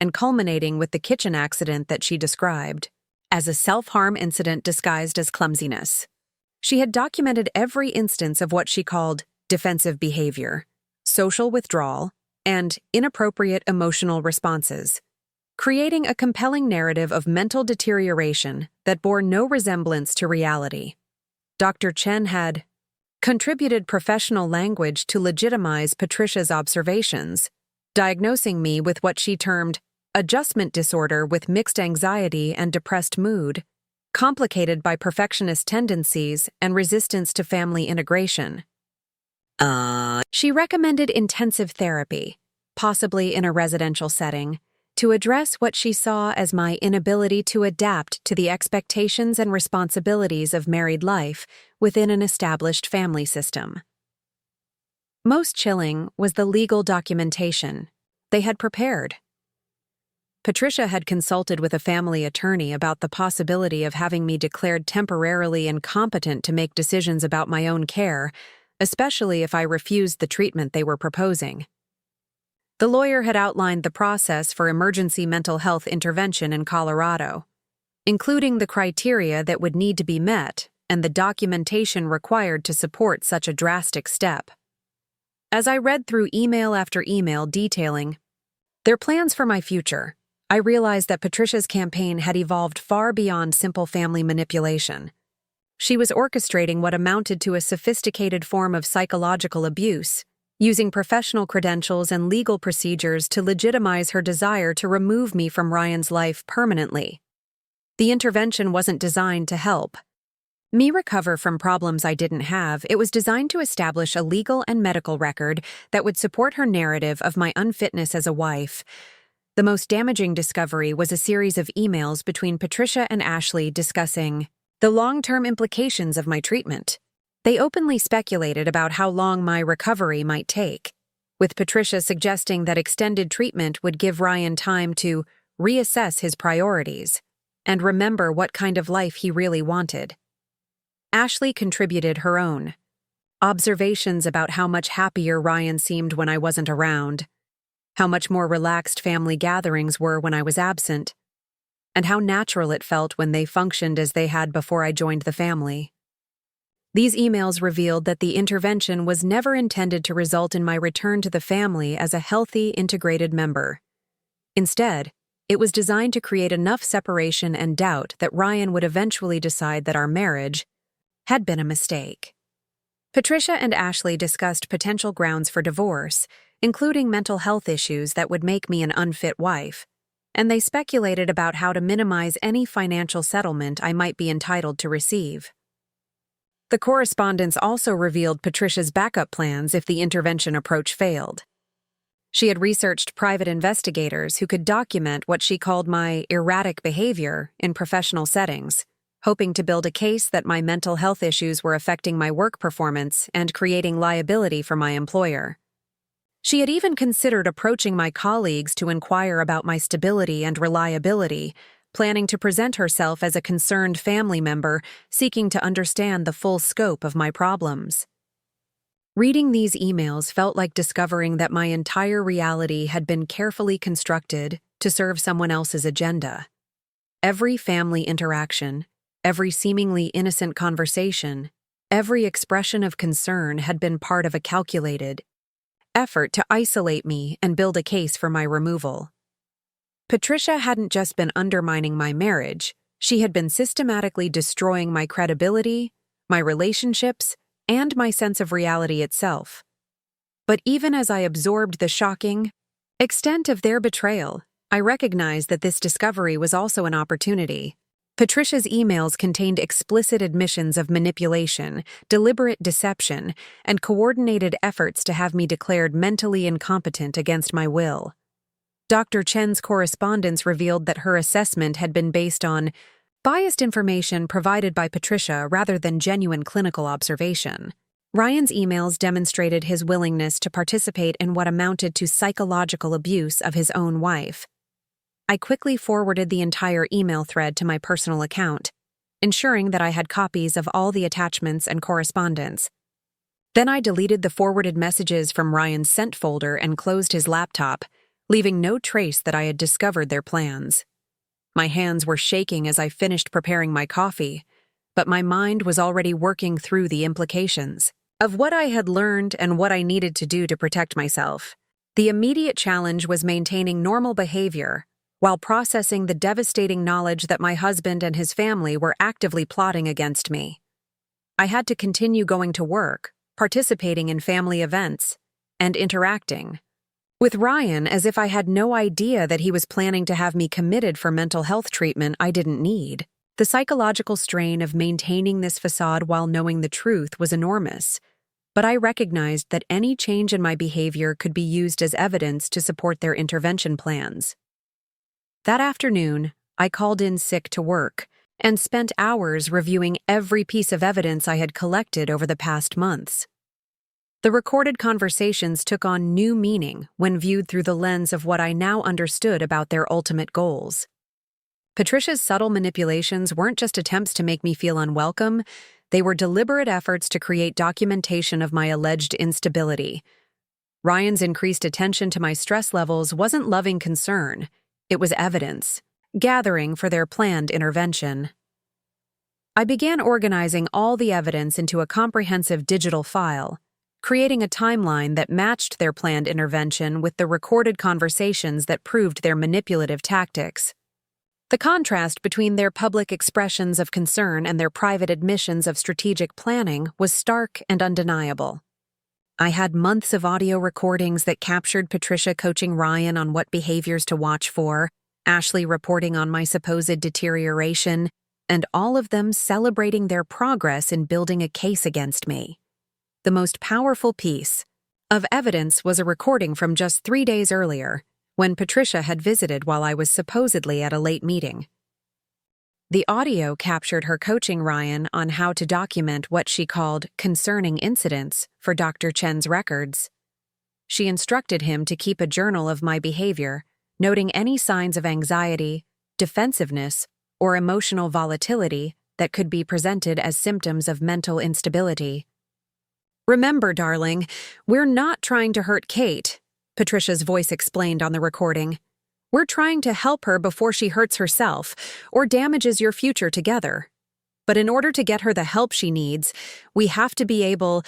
S1: and culminating with the kitchen accident that she described as a self-harm incident disguised as clumsiness. She had documented every instance of what she called defensive behavior, social withdrawal, and inappropriate emotional responses, creating a compelling narrative of mental deterioration that bore no resemblance to reality. Dr. Chen had contributed professional language to legitimize Patricia's observations, diagnosing me with what she termed adjustment disorder with mixed anxiety and depressed mood, complicated by perfectionist tendencies and resistance to family integration. She recommended intensive therapy, possibly in a residential setting, to address what she saw as my inability to adapt to the expectations and responsibilities of married life within an established family system. Most chilling was the legal documentation they had prepared. Patricia had consulted with a family attorney about the possibility of having me declared temporarily incompetent to make decisions about my own care, especially if I refused the treatment they were proposing. The lawyer had outlined the process for emergency mental health intervention in Colorado, including the criteria that would need to be met and the documentation required to support such a drastic step. As I read through email after email detailing their plans for my future, I realized that Patricia's campaign had evolved far beyond simple family manipulation. She was orchestrating what amounted to a sophisticated form of psychological abuse, using professional credentials and legal procedures to legitimize her desire to remove me from Ryan's life permanently. The intervention wasn't designed to help me recover from problems I didn't have. It was designed to establish a legal and medical record that would support her narrative of my unfitness as a wife. The most damaging discovery was a series of emails between Patricia and Ashley discussing the long-term implications of my treatment. They openly speculated about how long my recovery might take, with Patricia suggesting that extended treatment would give Ryan time to reassess his priorities and remember what kind of life he really wanted. Ashley contributed her own observations about how much happier Ryan seemed when I wasn't around, how much more relaxed family gatherings were when I was absent, and how natural it felt when they functioned as they had before I joined the family. These emails revealed that the intervention was never intended to result in my return to the family as a healthy, integrated member. Instead, it was designed to create enough separation and doubt that Ryan would eventually decide that our marriage had been a mistake. Patricia and Ashley discussed potential grounds for divorce, including mental health issues that would make me an unfit wife, and they speculated about how to minimize any financial settlement I might be entitled to receive. The correspondence also revealed Patricia's backup plans if the intervention approach failed. She had researched private investigators who could document what she called my erratic behavior in professional settings, hoping to build a case that my mental health issues were affecting my work performance and creating liability for my employer. She had even considered approaching my colleagues to inquire about my stability and reliability, planning to present herself as a concerned family member seeking to understand the full scope of my problems. Reading these emails felt like discovering that my entire reality had been carefully constructed to serve someone else's agenda. Every family interaction, every seemingly innocent conversation, every expression of concern had been part of a calculated effort to isolate me and build a case for my removal. Patricia hadn't just been undermining my marriage, she had been systematically destroying my credibility, my relationships, and my sense of reality itself. But even as I absorbed the shocking extent of their betrayal, I recognized that this discovery was also an opportunity. Patricia's emails contained explicit admissions of manipulation, deliberate deception, and coordinated efforts to have me declared mentally incompetent against my will. Dr. Chen's correspondence revealed that her assessment had been based on biased information provided by Patricia rather than genuine clinical observation. Ryan's emails demonstrated his willingness to participate in what amounted to psychological abuse of his own wife. I quickly forwarded the entire email thread to my personal account, ensuring that I had copies of all the attachments and correspondence. Then I deleted the forwarded messages from Ryan's sent folder and closed his laptop, leaving no trace that I had discovered their plans. My hands were shaking as I finished preparing my coffee, but my mind was already working through the implications of what I had learned and what I needed to do to protect myself. The immediate challenge was maintaining normal behavior while processing the devastating knowledge that my husband and his family were actively plotting against me. I had to continue going to work, participating in family events, and interacting with Ryan as if I had no idea that he was planning to have me committed for mental health treatment I didn't need. The psychological strain of maintaining this facade while knowing the truth was enormous, but I recognized that any change in my behavior could be used as evidence to support their intervention plans. That afternoon, I called in sick to work and spent hours reviewing every piece of evidence I had collected over the past months. The recorded conversations took on new meaning when viewed through the lens of what I now understood about their ultimate goals. Patricia's subtle manipulations weren't just attempts to make me feel unwelcome, they were deliberate efforts to create documentation of my alleged instability. Ryan's increased attention to my stress levels wasn't loving concern, it was evidence, gathering for their planned intervention. I began organizing all the evidence into a comprehensive digital file, creating a timeline that matched their planned intervention with the recorded conversations that proved their manipulative tactics. The contrast between their public expressions of concern and their private admissions of strategic planning was stark and undeniable. I had months of audio recordings that captured Patricia coaching Ryan on what behaviors to watch for, Ashley reporting on my supposed deterioration, and all of them celebrating their progress in building a case against me. The most powerful piece of evidence was a recording from just 3 days earlier, when Patricia had visited while I was supposedly at a late meeting. The audio captured her coaching Ryan on how to document what she called concerning incidents for Dr. Chen's records. She instructed him to keep a journal of my behavior, noting any signs of anxiety, defensiveness, or emotional volatility that could be presented as symptoms of mental instability. "Remember, darling, we're not trying to hurt Kate," Patricia's voice explained on the recording. "We're trying to help her before she hurts herself or damages your future together. But in order to get her the help she needs, we have to be able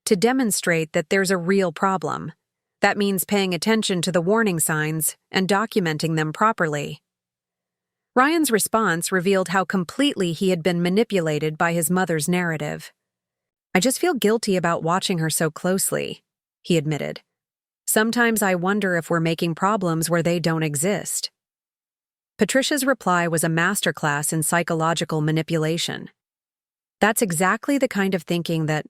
S1: to demonstrate that there's a real problem. That means paying attention to the warning signs and documenting them properly." Ryan's response revealed how completely he had been manipulated by his mother's narrative. "I just feel guilty about watching her so closely," he admitted. "Sometimes I wonder if we're making problems where they don't exist." Patricia's reply was a masterclass in psychological manipulation. "That's exactly the kind of thinking that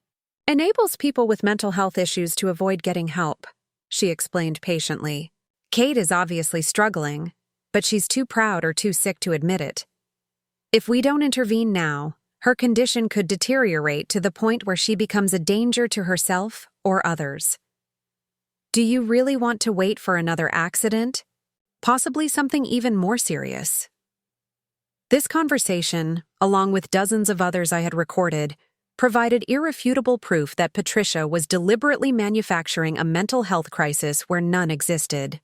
S1: enables people with mental health issues to avoid getting help," she explained patiently. "Kate is obviously struggling, but she's too proud or too sick to admit it. If we don't intervene now, her condition could deteriorate to the point where she becomes a danger to herself or others. Do you really want to wait for another accident? Possibly something even more serious?" This conversation, along with dozens of others I had recorded, provided irrefutable proof that Patricia was deliberately manufacturing a mental health crisis where none existed.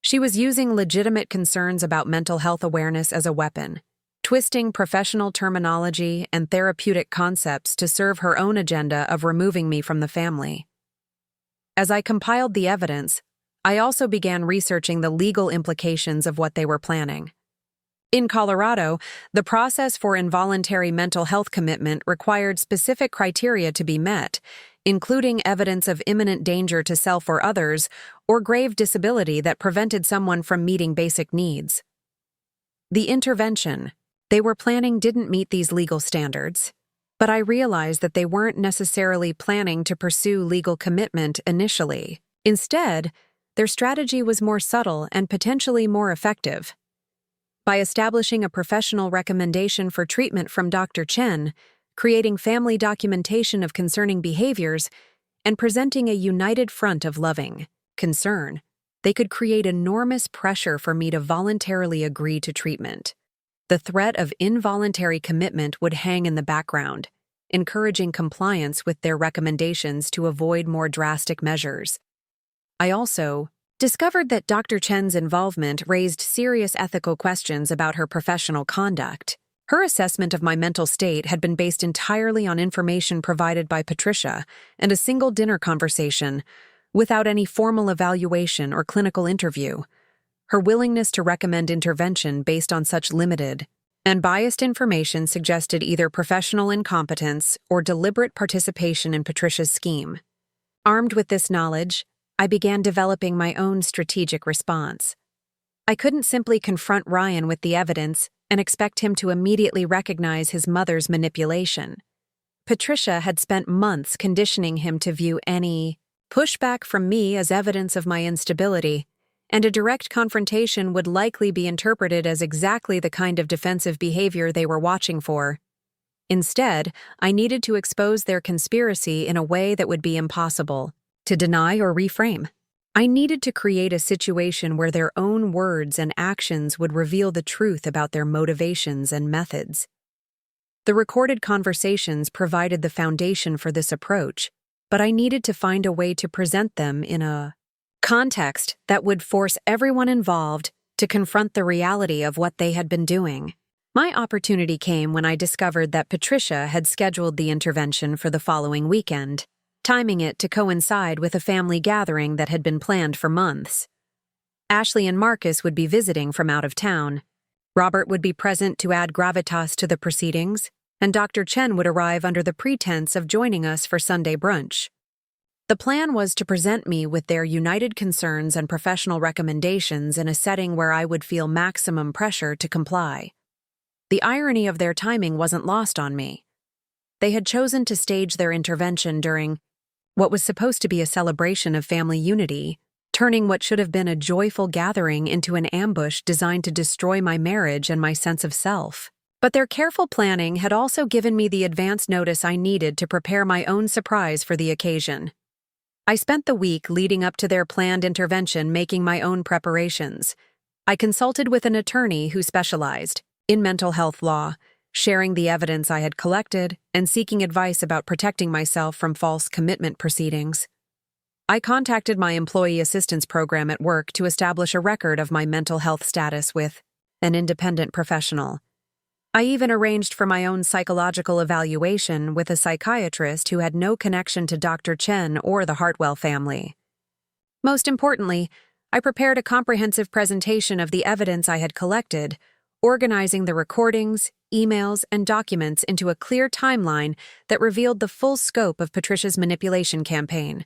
S1: She was using legitimate concerns about mental health awareness as a weapon, twisting professional terminology and therapeutic concepts to serve her own agenda of removing me from the family. As I compiled the evidence, I also began researching the legal implications of what they were planning. In Colorado, the process for involuntary mental health commitment required specific criteria to be met, including evidence of imminent danger to self or others, or grave disability that prevented someone from meeting basic needs. The intervention they were planning didn't meet these legal standards, but I realized that they weren't necessarily planning to pursue legal commitment initially. Instead, their strategy was more subtle and potentially more effective. By establishing a professional recommendation for treatment from Dr. Chen, creating family documentation of concerning behaviors, and presenting a united front of loving concern, they could create enormous pressure for me to voluntarily agree to treatment. The threat of involuntary commitment would hang in the background, encouraging compliance with their recommendations to avoid more drastic measures. I also discovered that Dr. Chen's involvement raised serious ethical questions about her professional conduct. Her assessment of my mental state had been based entirely on information provided by Patricia and a single dinner conversation, without any formal evaluation or clinical interview. Her willingness to recommend intervention based on such limited and biased information suggested either professional incompetence or deliberate participation in Patricia's scheme. Armed with this knowledge, I began developing my own strategic response. I couldn't simply confront Ryan with the evidence and expect him to immediately recognize his mother's manipulation. Patricia had spent months conditioning him to view any pushback from me as evidence of my instability, and a direct confrontation would likely be interpreted as exactly the kind of defensive behavior they were watching for. Instead, I needed to expose their conspiracy in a way that would be impossible to deny or reframe. I needed to create a situation where their own words and actions would reveal the truth about their motivations and methods. The recorded conversations provided the foundation for this approach, but I needed to find a way to present them in a context that would force everyone involved to confront the reality of what they had been doing. My opportunity came when I discovered that Patricia had scheduled the intervention for the following weekend. timing it to coincide with a family gathering that had been planned for months. Ashley and Marcus would be visiting from out of town. Robert would be present to add gravitas to the proceedings, and Dr. Chen would arrive under the pretense of joining us for Sunday brunch. The plan was to present me with their united concerns and professional recommendations in a setting where I would feel maximum pressure to comply. The irony of their timing wasn't lost on me. They had chosen to stage their intervention during what was supposed to be a celebration of family unity, turning what should have been a joyful gathering into an ambush designed to destroy my marriage and my sense of self. But their careful planning had also given me the advance notice I needed to prepare my own surprise for the occasion. I spent the week leading up to their planned intervention making my own preparations. I consulted with an attorney who specialized in mental health law, sharing the evidence I had collected and seeking advice about protecting myself from false commitment proceedings. I contacted my employee assistance program at work to establish a record of my mental health status with an independent professional. I even arranged for my own psychological evaluation with a psychiatrist who had no connection to Dr. Chen or the Hartwell family. Most importantly, I prepared a comprehensive presentation of the evidence I had collected, organizing the recordings, emails, and documents into a clear timeline that revealed the full scope of Patricia's manipulation campaign.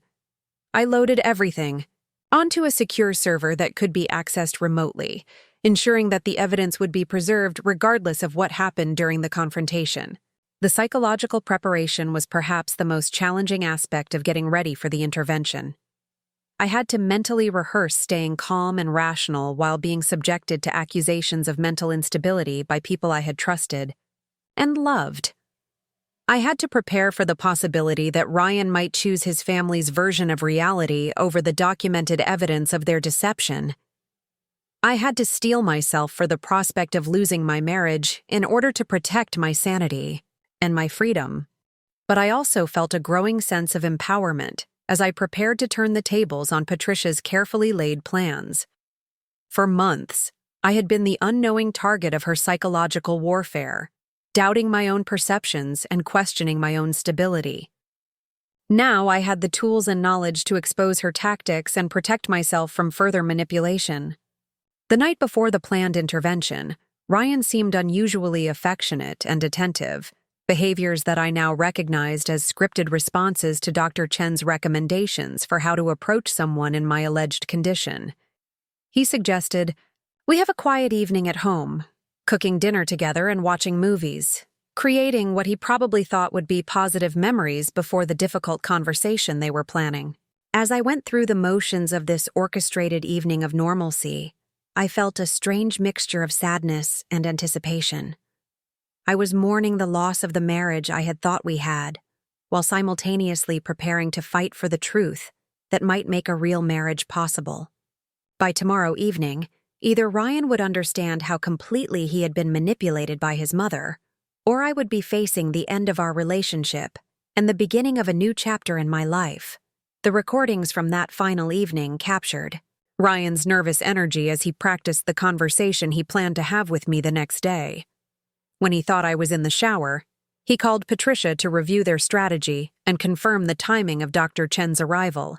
S1: I loaded everything onto a secure server that could be accessed remotely, ensuring that the evidence would be preserved regardless of what happened during the confrontation. The psychological preparation was perhaps the most challenging aspect of getting ready for the intervention. I had to mentally rehearse staying calm and rational while being subjected to accusations of mental instability by people I had trusted and loved. I had to prepare for the possibility that Ryan might choose his family's version of reality over the documented evidence of their deception. I had to steel myself for the prospect of losing my marriage in order to protect my sanity and my freedom. But I also felt a growing sense of empowerment as I prepared to turn the tables on Patricia's carefully laid plans. For months, I had been the unknowing target of her psychological warfare, doubting my own perceptions and questioning my own stability. Now I had the tools and knowledge to expose her tactics and protect myself from further manipulation. The night before the planned intervention, Ryan seemed unusually affectionate and attentive, behaviors that I now recognized as scripted responses to Dr. Chen's recommendations for how to approach someone in my alleged condition. He suggested, "We have a quiet evening at home, cooking dinner together and watching movies," creating what he probably thought would be positive memories before the difficult conversation they were planning. As I went through the motions of this orchestrated evening of normalcy, I felt a strange mixture of sadness and anticipation. I was mourning the loss of the marriage I had thought we had, while simultaneously preparing to fight for the truth that might make a real marriage possible. By tomorrow evening, either Ryan would understand how completely he had been manipulated by his mother, or I would be facing the end of our relationship and the beginning of a new chapter in my life. The recordings from that final evening captured Ryan's nervous energy as he practiced the conversation he planned to have with me the next day. When he thought I was in the shower, he called Patricia to review their strategy and confirm the timing of Dr. Chen's arrival.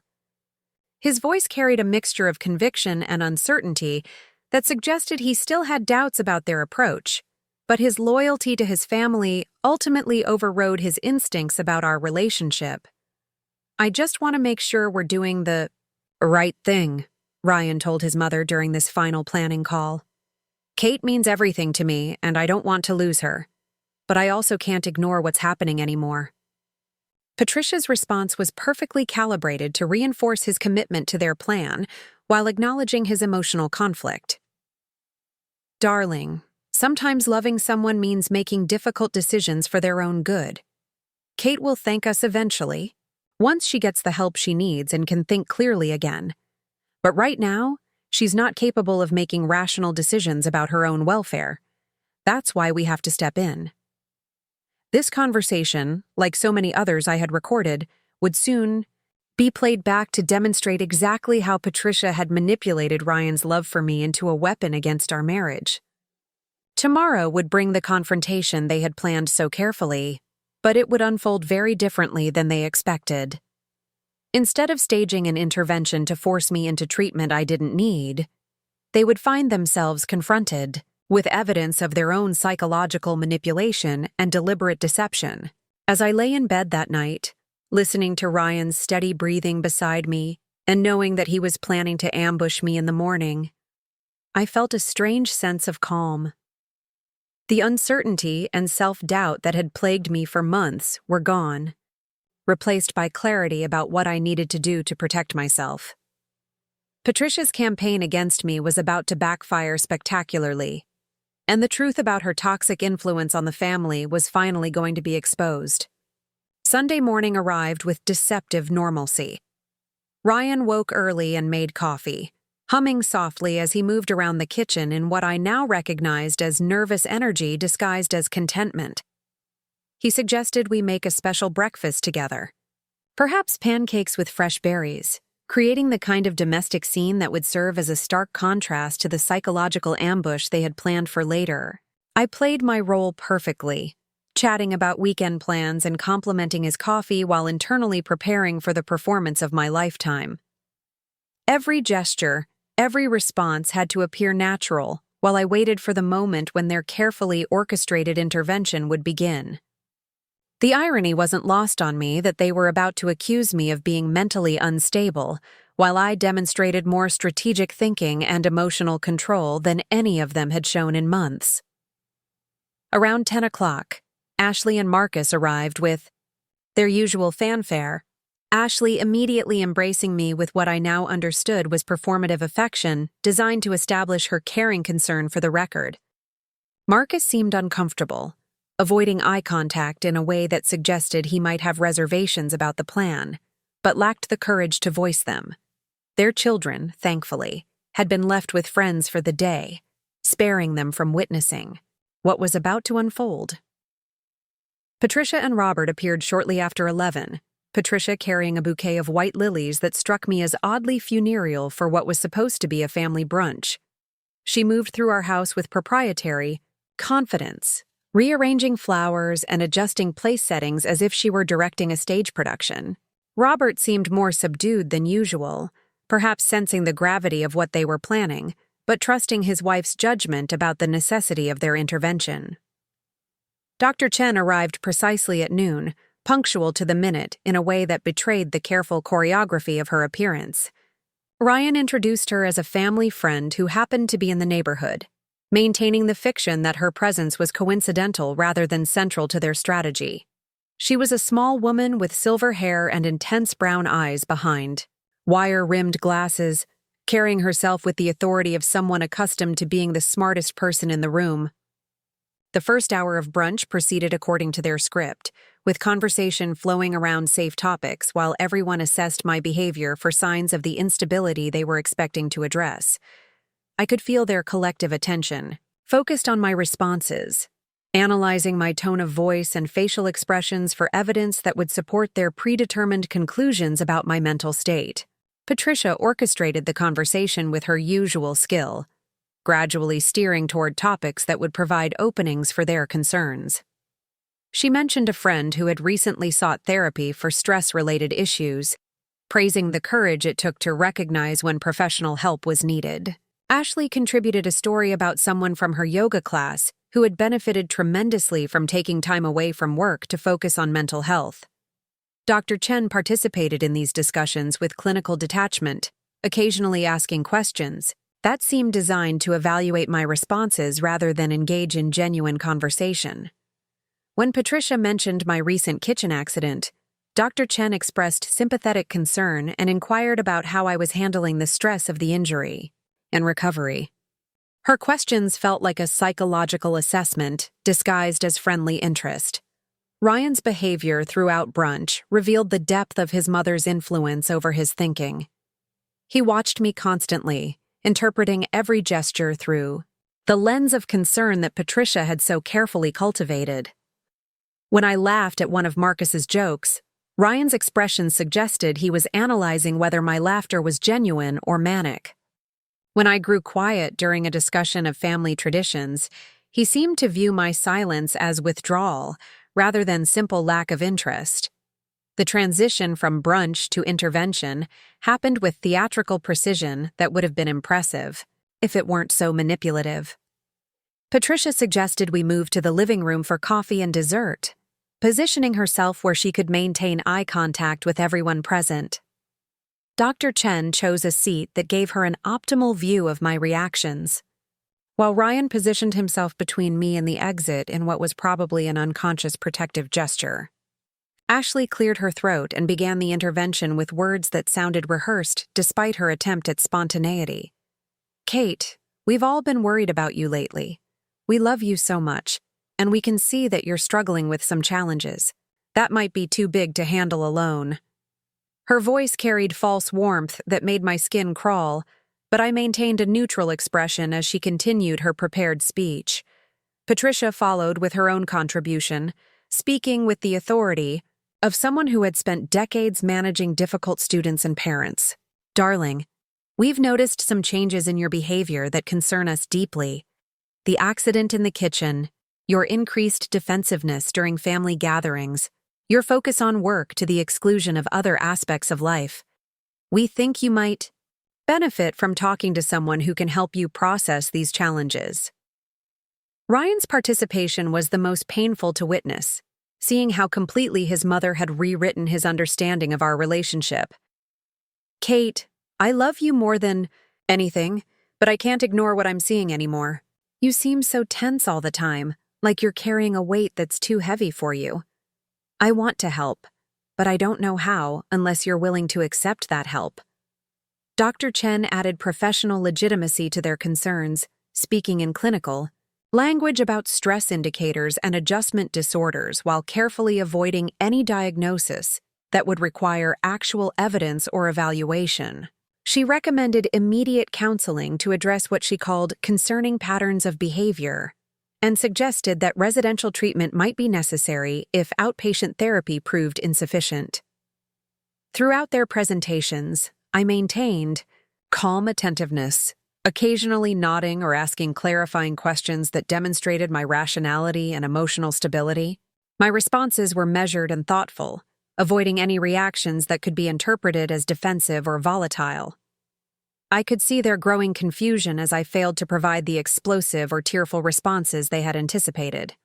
S1: His voice carried a mixture of conviction and uncertainty that suggested he still had doubts about their approach, but his loyalty to his family ultimately overrode his instincts about our relationship. "I just want to make sure we're doing the right thing," Ryan told his mother during this final planning call. "Kate means everything to me, and I don't want to lose her. But I also can't ignore what's happening anymore." Patricia's response was perfectly calibrated to reinforce his commitment to their plan while acknowledging his emotional conflict. "Darling, sometimes loving someone means making difficult decisions for their own good. Kate will thank us eventually, once she gets the help she needs and can think clearly again. But right now, she's not capable of making rational decisions about her own welfare. That's why we have to step in." This conversation, like so many others I had recorded, would soon be played back to demonstrate exactly how Patricia had manipulated Ryan's love for me into a weapon against our marriage. Tomorrow would bring the confrontation they had planned so carefully, but it would unfold very differently than they expected. Instead of staging an intervention to force me into treatment I didn't need, they would find themselves confronted with evidence of their own psychological manipulation and deliberate deception. As I lay in bed that night, listening to Ryan's steady breathing beside me and knowing that he was planning to ambush me in the morning, I felt a strange sense of calm. The uncertainty and self-doubt that had plagued me for months were gone, replaced by clarity about what I needed to do to protect myself. Patricia's campaign against me was about to backfire spectacularly, and the truth about her toxic influence on the family was finally going to be exposed. Sunday morning arrived with deceptive normalcy. Ryan woke early and made coffee, humming softly as he moved around the kitchen in what I now recognized as nervous energy disguised as contentment. He suggested we make a special breakfast together, perhaps pancakes with fresh berries, creating the kind of domestic scene that would serve as a stark contrast to the psychological ambush they had planned for later. I played my role perfectly, chatting about weekend plans and complimenting his coffee while internally preparing for the performance of my lifetime. Every gesture, every response had to appear natural, while I waited for the moment when their carefully orchestrated intervention would begin. The irony wasn't lost on me that they were about to accuse me of being mentally unstable, while I demonstrated more strategic thinking and emotional control than any of them had shown in months. Around 10 o'clock, Ashley and Marcus arrived with their usual fanfare, Ashley immediately embracing me with what I now understood was performative affection designed to establish her caring concern for the record. Marcus seemed uncomfortable, avoiding eye contact in a way that suggested he might have reservations about the plan, but lacked the courage to voice them. Their children, thankfully, had been left with friends for the day, sparing them from witnessing what was about to unfold. Patricia and Robert appeared shortly after 11, Patricia carrying a bouquet of white lilies that struck me as oddly funereal for what was supposed to be a family brunch. She moved through our house with proprietary confidence, rearranging flowers and adjusting place settings as if she were directing a stage production. Robert seemed more subdued than usual, perhaps sensing the gravity of what they were planning, but trusting his wife's judgment about the necessity of their intervention. Dr. Chen arrived precisely at noon, punctual to the minute in a way that betrayed the careful choreography of her appearance. Ryan introduced her as a family friend who happened to be in the neighborhood, maintaining the fiction that her presence was coincidental rather than central to their strategy. She was a small woman with silver hair and intense brown eyes behind wire-rimmed glasses, carrying herself with the authority of someone accustomed to being the smartest person in the room. The first hour of brunch proceeded according to their script, with conversation flowing around safe topics while everyone assessed my behavior for signs of the instability they were expecting to address. I could feel their collective attention, focused on my responses, analyzing my tone of voice and facial expressions for evidence that would support their predetermined conclusions about my mental state. Patricia orchestrated the conversation with her usual skill, gradually steering toward topics that would provide openings for their concerns. She mentioned a friend who had recently sought therapy for stress-related issues, praising the courage it took to recognize when professional help was needed. Ashley contributed a story about someone from her yoga class who had benefited tremendously from taking time away from work to focus on mental health. Dr. Chen participated in these discussions with clinical detachment, occasionally asking questions that seemed designed to evaluate my responses rather than engage in genuine conversation. When Patricia mentioned my recent kitchen accident, Dr. Chen expressed sympathetic concern and inquired about how I was handling the stress of the injury and recovery. Her questions felt like a psychological assessment disguised as friendly interest. Ryan's behavior throughout brunch revealed the depth of his mother's influence over his thinking. He watched me constantly, interpreting every gesture through the lens of concern that Patricia had so carefully cultivated. When I laughed at one of Marcus's jokes, Ryan's expression suggested he was analyzing whether my laughter was genuine or manic. When I grew quiet during a discussion of family traditions, he seemed to view my silence as withdrawal rather than simple lack of interest. The transition from brunch to intervention happened with theatrical precision that would have been impressive if it weren't so manipulative. Patricia suggested we move to the living room for coffee and dessert, positioning herself where she could maintain eye contact with everyone present. Dr. Chen chose a seat that gave her an optimal view of my reactions, while Ryan positioned himself between me and the exit in what was probably an unconscious protective gesture. Ashley cleared her throat and began the intervention with words that sounded rehearsed despite her attempt at spontaneity. "Kate, we've all been worried about you lately. We love you so much, and we can see that you're struggling with some challenges. That might be too big to handle alone." Her voice carried false warmth that made my skin crawl, but I maintained a neutral expression as she continued her prepared speech. Patricia followed with her own contribution, speaking with the authority of someone who had spent decades managing difficult students and parents. "Darling, we've noticed some changes in your behavior that concern us deeply. The accident in the kitchen, your increased defensiveness during family gatherings, your focus on work to the exclusion of other aspects of life. We think you might benefit from talking to someone who can help you process these challenges." Ryan's participation was the most painful to witness, seeing how completely his mother had rewritten his understanding of our relationship. "Kate, I love you more than anything, but I can't ignore what I'm seeing anymore. You seem so tense all the time, like you're carrying a weight that's too heavy for you. I want to help, but I don't know how unless you're willing to accept that help." Dr. Chen added professional legitimacy to their concerns, speaking in clinical language about stress indicators and adjustment disorders while carefully avoiding any diagnosis that would require actual evidence or evaluation. She recommended immediate counseling to address what she called concerning patterns of behavior, and suggested that residential treatment might be necessary if outpatient therapy proved insufficient. Throughout their presentations, I maintained calm attentiveness, occasionally nodding or asking clarifying questions that demonstrated my rationality and emotional stability. My responses were measured and thoughtful, avoiding any reactions that could be interpreted as defensive or volatile. I could see their growing confusion as I failed to provide the explosive or tearful responses they had anticipated.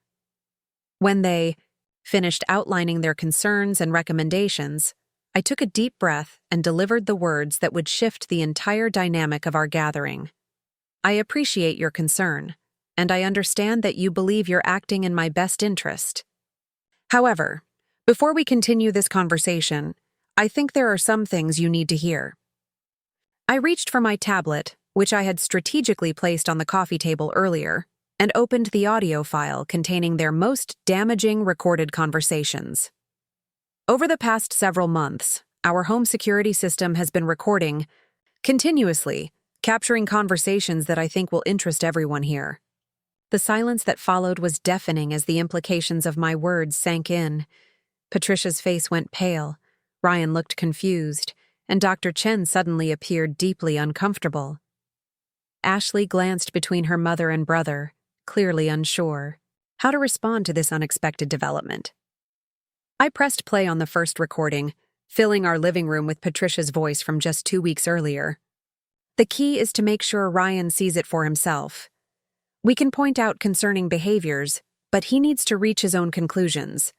S1: When they finished outlining their concerns and recommendations, I took a deep breath and delivered the words that would shift the entire dynamic of our gathering. "I appreciate your concern, and I understand that you believe you're acting in my best interest. However, before we continue this conversation, I think there are some things you need to hear." I reached for my tablet, which I had strategically placed on the coffee table earlier, and opened the audio file containing their most damaging recorded conversations. Over the past several months, our home security system has been recording continuously, capturing conversations that I think will interest everyone here. The silence that followed was deafening as the implications of my words sank in. Patricia's face went pale, Ryan looked confused, and Dr. Chen suddenly appeared deeply uncomfortable. Ashley glanced between her mother and brother, clearly unsure how to respond to this unexpected development. I pressed play on the first recording, filling our living room with Patricia's voice from just 2 weeks earlier. The key is to make sure Ryan sees it for himself. We can point out concerning behaviors, but he needs to reach his own conclusions.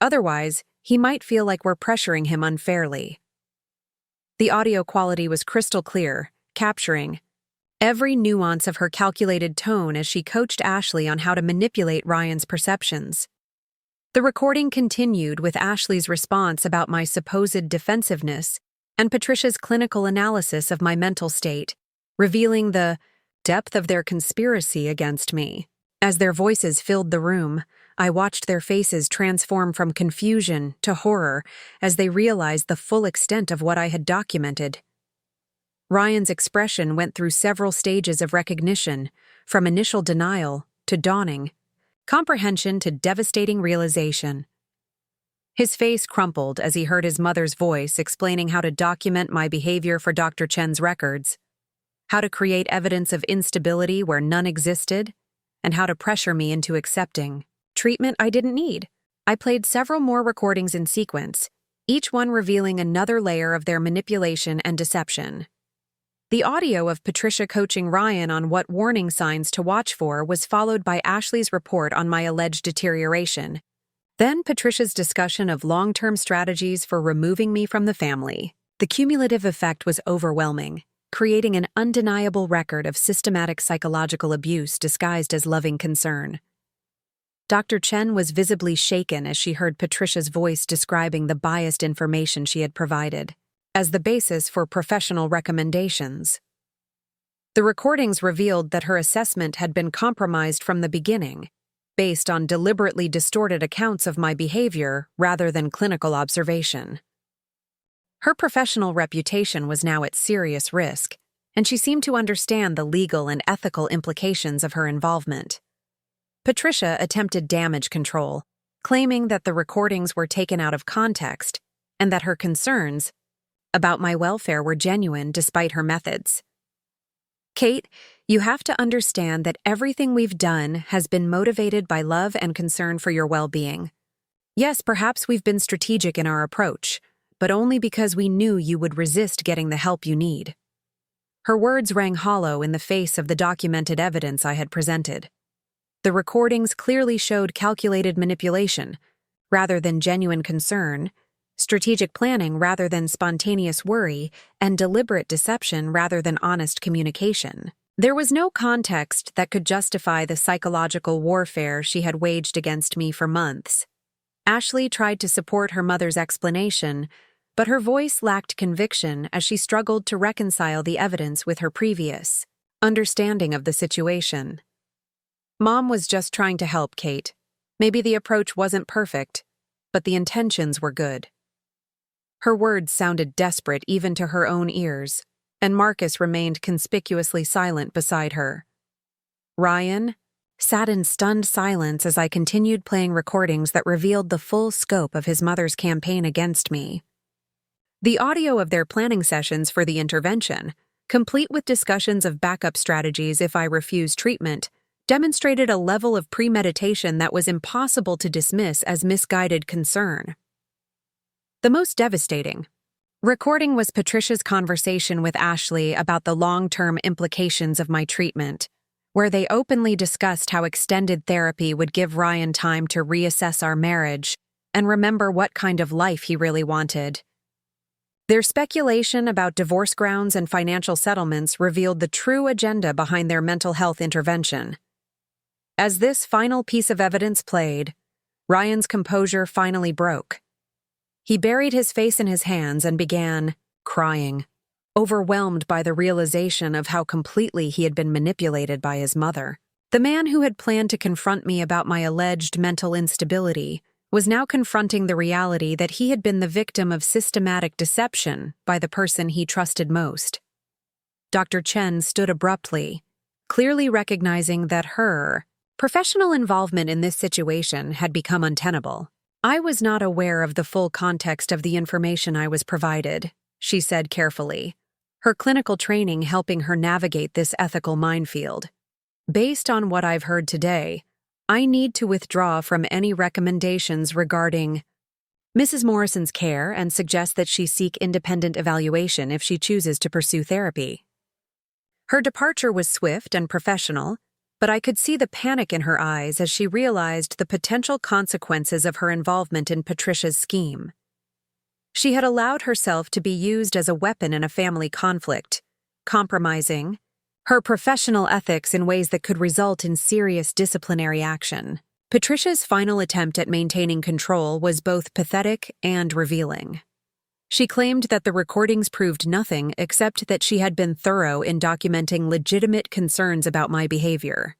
S1: Otherwise, he might feel like we're pressuring him unfairly. The audio quality was crystal clear, capturing every nuance of her calculated tone as she coached Ashley on how to manipulate Ryan's perceptions. The recording continued with Ashley's response about my supposed defensiveness and Patricia's clinical analysis of my mental state, revealing the depth of their conspiracy against me. As their voices filled the room, I watched their faces transform from confusion to horror as they realized the full extent of what I had documented. Ryan's expression went through several stages of recognition, from initial denial to dawning, comprehension to devastating realization. His face crumpled as he heard his mother's voice explaining how to document my behavior for Dr. Chen's records, how to create evidence of instability where none existed, and how to pressure me into accepting treatment I didn't need. I played several more recordings in sequence, each one revealing another layer of their manipulation and deception. The audio of Patricia coaching Ryan on what warning signs to watch for was followed by Ashley's report on my alleged deterioration. Then Patricia's discussion of long-term strategies for removing me from the family. The cumulative effect was overwhelming, creating an undeniable record of systematic psychological abuse disguised as loving concern. Dr. Chen was visibly shaken as she heard Patricia's voice describing the biased information she had provided as the basis for professional recommendations. The recordings revealed that her assessment had been compromised from the beginning, based on deliberately distorted accounts of my behavior rather than clinical observation. Her professional reputation was now at serious risk, and she seemed to understand the legal and ethical implications of her involvement. Patricia attempted damage control, claiming that the recordings were taken out of context and that her concerns about my welfare were genuine despite her methods. Kate, you have to understand that everything we've done has been motivated by love and concern for your well-being. Yes, perhaps we've been strategic in our approach, but only because we knew you would resist getting the help you need. Her words rang hollow in the face of the documented evidence I had presented. The recordings clearly showed calculated manipulation, rather than genuine concern, strategic planning rather than spontaneous worry, and deliberate deception rather than honest communication. There was no context that could justify the psychological warfare she had waged against me for months. Ashley tried to support her mother's explanation, but her voice lacked conviction as she struggled to reconcile the evidence with her previous understanding of the situation. Mom was just trying to help, Kate. Maybe the approach wasn't perfect, but the intentions were good. Her words sounded desperate even to her own ears, and Marcus remained conspicuously silent beside her. Ryan sat in stunned silence as I continued playing recordings that revealed the full scope of his mother's campaign against me. The audio of their planning sessions for the intervention, complete with discussions of backup strategies if I refuse treatment, demonstrated a level of premeditation that was impossible to dismiss as misguided concern. The most devastating recording was Patricia's conversation with Ashley about the long-term implications of my treatment, where they openly discussed how extended therapy would give Ryan time to reassess our marriage and remember what kind of life he really wanted. Their speculation about divorce grounds and financial settlements revealed the true agenda behind their mental health intervention. As this final piece of evidence played, Ryan's composure finally broke. He buried his face in his hands and began crying, overwhelmed by the realization of how completely he had been manipulated by his mother. The man who had planned to confront me about my alleged mental instability was now confronting the reality that he had been the victim of systematic deception by the person he trusted most. Dr. Chen stood abruptly, clearly recognizing that her professional involvement in this situation had become untenable. I was not aware of the full context of the information I was provided, she said carefully, her clinical training helping her navigate this ethical minefield. Based on what I've heard today, I need to withdraw from any recommendations regarding Mrs. Morrison's care and suggest that she seek independent evaluation if she chooses to pursue therapy. Her departure was swift and professional, but I could see the panic in her eyes as she realized the potential consequences of her involvement in Patricia's scheme. She had allowed herself to be used as a weapon in a family conflict, compromising her professional ethics in ways that could result in serious disciplinary action. Patricia's final attempt at maintaining control was both pathetic and revealing. She claimed that the recordings proved nothing except that she had been thorough in documenting legitimate concerns about my behavior.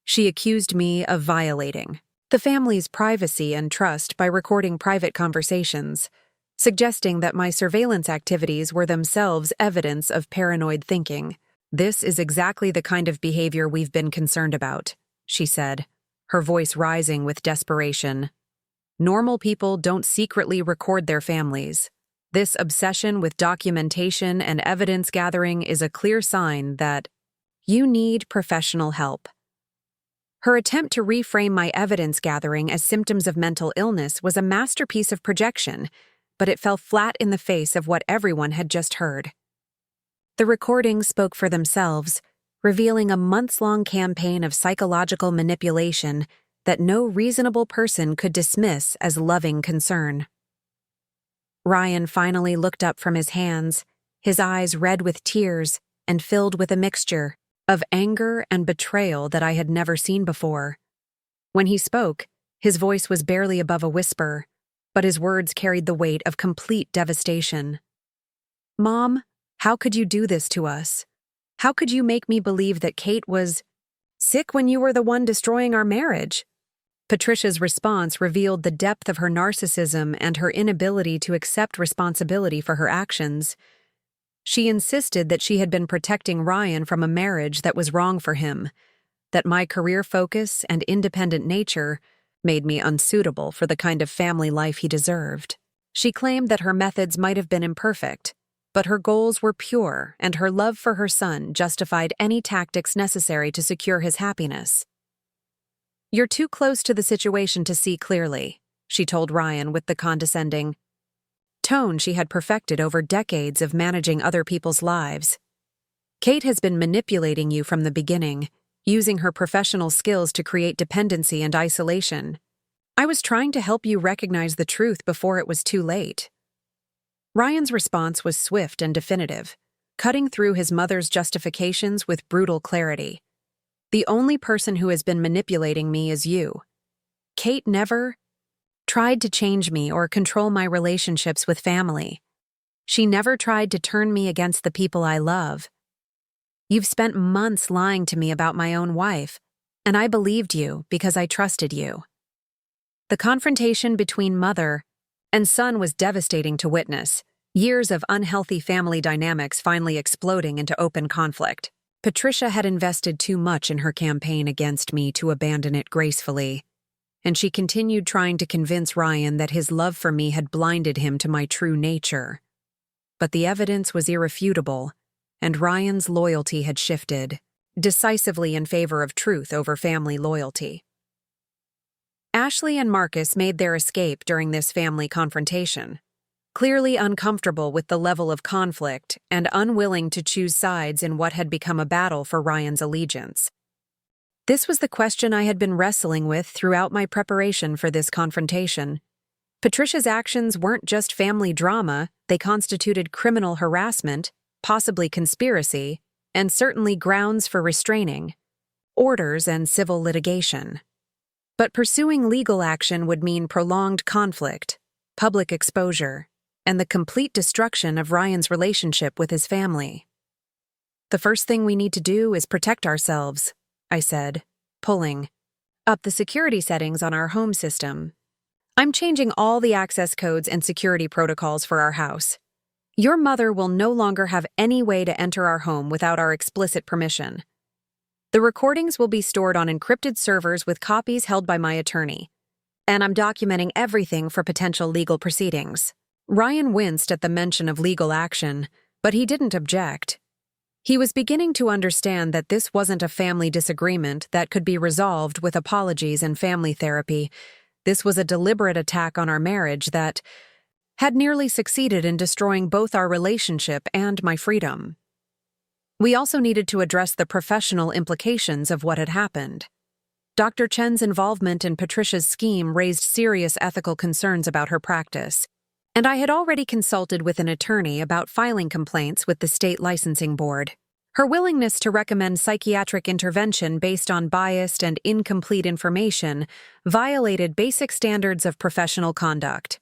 S1: She accused me of violating the family's privacy and trust by recording private conversations, suggesting that my surveillance activities were themselves evidence of paranoid thinking. "This is exactly the kind of behavior we've been concerned about," she said, her voice rising with desperation. "Normal people don't secretly record their families. This obsession with documentation and evidence gathering is a clear sign that you need professional help." Her attempt to reframe my evidence gathering as symptoms of mental illness was a masterpiece of projection, but it fell flat in the face of what everyone had just heard. The recordings spoke for themselves, revealing a months-long campaign of psychological manipulation that no reasonable person could dismiss as loving concern. Ryan finally looked up from his hands, his eyes red with tears and filled with a mixture of anger and betrayal that I had never seen before. When he spoke, his voice was barely above a whisper, but his words carried the weight of complete devastation. "Mom, how could you do this to us? How could you make me believe that Kate was sick when you were the one destroying our marriage?" Patricia's response revealed the depth of her narcissism and her inability to accept responsibility for her actions. She insisted that she had been protecting Ryan from a marriage that was wrong for him, that my career focus and independent nature made me unsuitable for the kind of family life he deserved. She claimed that her methods might have been imperfect, but her goals were pure and her love for her son justified any tactics necessary to secure his happiness. "You're too close to the situation to see clearly," she told Ryan with the condescending tone she had perfected over decades of managing other people's lives. "Kate has been manipulating you from the beginning, using her professional skills to create dependency and isolation. I was trying to help you recognize the truth before it was too late." Ryan's response was swift and definitive, cutting through his mother's justifications with brutal clarity. "The only person who has been manipulating me is you. Kate never tried to change me or control my relationships with family. She never tried to turn me against the people I love. You've spent months lying to me about my own wife, and I believed you because I trusted you." The confrontation between mother and son was devastating to witness, years of unhealthy family dynamics finally exploding into open conflict. Patricia had invested too much in her campaign against me to abandon it gracefully, and she continued trying to convince Ryan that his love for me had blinded him to my true nature. But the evidence was irrefutable, and Ryan's loyalty had shifted, decisively in favor of truth over family loyalty. Ashley and Marcus made their escape during this family confrontation, clearly uncomfortable with the level of conflict and unwilling to choose sides in what had become a battle for Ryan's allegiance. This was the question I had been wrestling with throughout my preparation for this confrontation. Patricia's actions weren't just family drama, they constituted criminal harassment, possibly conspiracy, and certainly grounds for restraining orders and civil litigation. But pursuing legal action would mean prolonged conflict, public exposure, and the complete destruction of Ryan's relationship with his family. "The first thing we need to do is protect ourselves," I said, pulling up the security settings on our home system. "I'm changing all the access codes and security protocols for our house. Your mother will no longer have any way to enter our home without our explicit permission. The recordings will be stored on encrypted servers with copies held by my attorney, and I'm documenting everything for potential legal proceedings." Ryan winced at the mention of legal action, but he didn't object. He was beginning to understand that this wasn't a family disagreement that could be resolved with apologies and family therapy. This was a deliberate attack on our marriage that had nearly succeeded in destroying both our relationship and my freedom. We also needed to address the professional implications of what had happened. Dr. Chen's involvement in Patricia's scheme raised serious ethical concerns about her practice, and I had already consulted with an attorney about filing complaints with the state licensing board. Her willingness to recommend psychiatric intervention based on biased and incomplete information violated basic standards of professional conduct.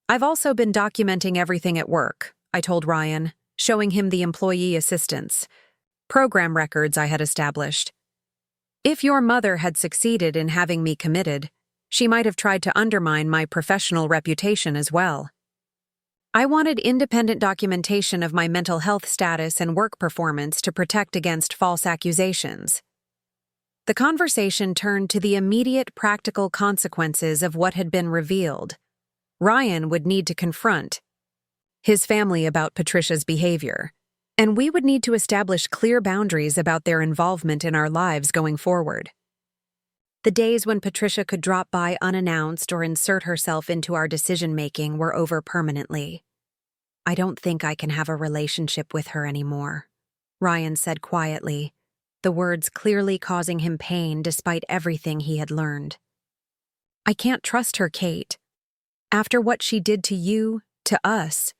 S1: "I've also been documenting everything at work," I told Ryan, showing him the employee assistance program records I had established. "If your mother had succeeded in having me committed, she might have tried to undermine my professional reputation as well. I wanted independent documentation of my mental health status and work performance to protect against false accusations." The conversation turned to the immediate practical consequences of what had been revealed. Ryan would need to confront his family about Patricia's behavior, and we would need to establish clear boundaries about their involvement in our lives going forward. The days when Patricia could drop by unannounced or insert herself into our decision-making were over permanently. "I don't think I can have a relationship with her anymore," Ryan said quietly, the words clearly causing him pain despite everything he had learned. "I can't trust her, Kate. After what she did to you, to us,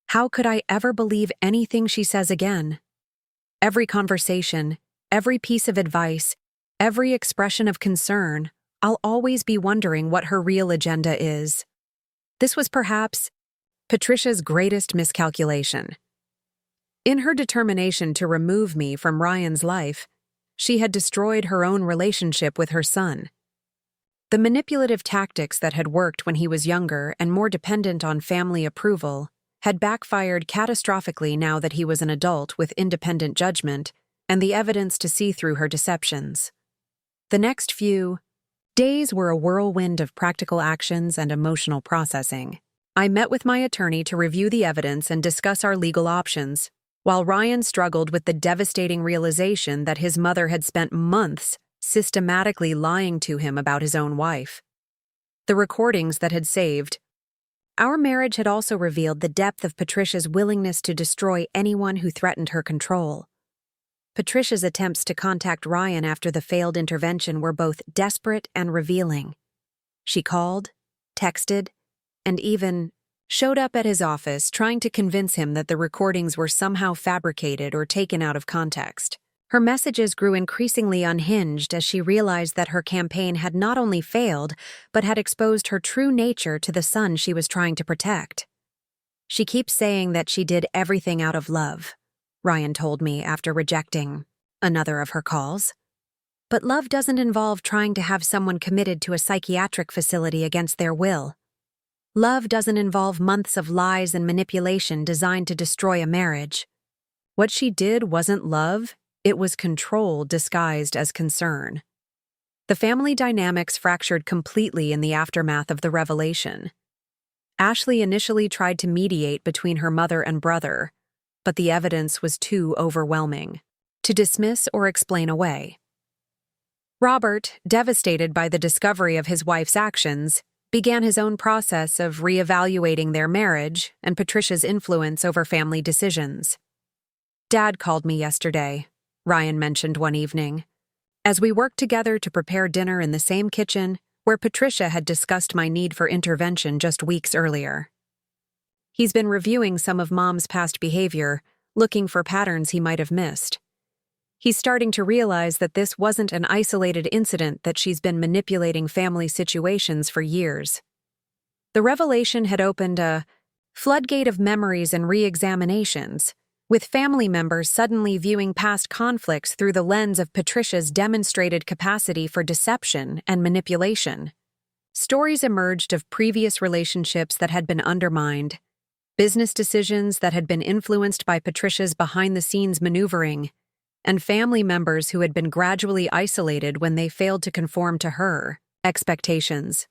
S1: how could I ever believe anything she says again? Every conversation, every piece of advice, every expression of concern, I'll always be wondering what her real agenda is." This was perhaps Patricia's greatest miscalculation. In her determination to remove me from Ryan's life, she had destroyed her own relationship with her son. The manipulative tactics that had worked when he was younger and more dependent on family approval had backfired catastrophically now that he was an adult with independent judgment and the evidence to see through her deceptions. The next few days were a whirlwind of practical actions and emotional processing. I met with my attorney to review the evidence and discuss our legal options, while Ryan struggled with the devastating realization that his mother had spent months systematically lying to him about his own wife. The recordings that had saved our marriage had also revealed the depth of Patricia's willingness to destroy anyone who threatened her control. Patricia's attempts to contact Ryan after the failed intervention were both desperate and revealing. She called, texted, and even showed up at his office trying to convince him that the recordings were somehow fabricated or taken out of context. Her messages grew increasingly unhinged as she realized that her campaign had not only failed, but had exposed her true nature to the son she was trying to protect. "She keeps saying that she did everything out of love," Ryan told me after rejecting another of her calls. "But love doesn't involve trying to have someone committed to a psychiatric facility against their will. Love doesn't involve months of lies and manipulation designed to destroy a marriage. What she did wasn't love, it was control disguised as concern." The family dynamics fractured completely in the aftermath of the revelation. Ashley initially tried to mediate between her mother and brother, but the evidence was too overwhelming to dismiss or explain away. Robert, devastated by the discovery of his wife's actions, began his own process of reevaluating their marriage and Patricia's influence over family decisions. "Dad called me yesterday," Ryan mentioned one evening, as we worked together to prepare dinner in the same kitchen where Patricia had discussed my need for intervention just weeks earlier. "He's been reviewing some of Mom's past behavior, looking for patterns he might have missed. He's starting to realize that this wasn't an isolated incident, that she's been manipulating family situations for years." The revelation had opened a floodgate of memories and re-examinations, with family members suddenly viewing past conflicts through the lens of Patricia's demonstrated capacity for deception and manipulation. Stories emerged of previous relationships that had been undermined, business decisions that had been influenced by Patricia's behind-the-scenes maneuvering, and family members who had been gradually isolated when they failed to conform to her expectations.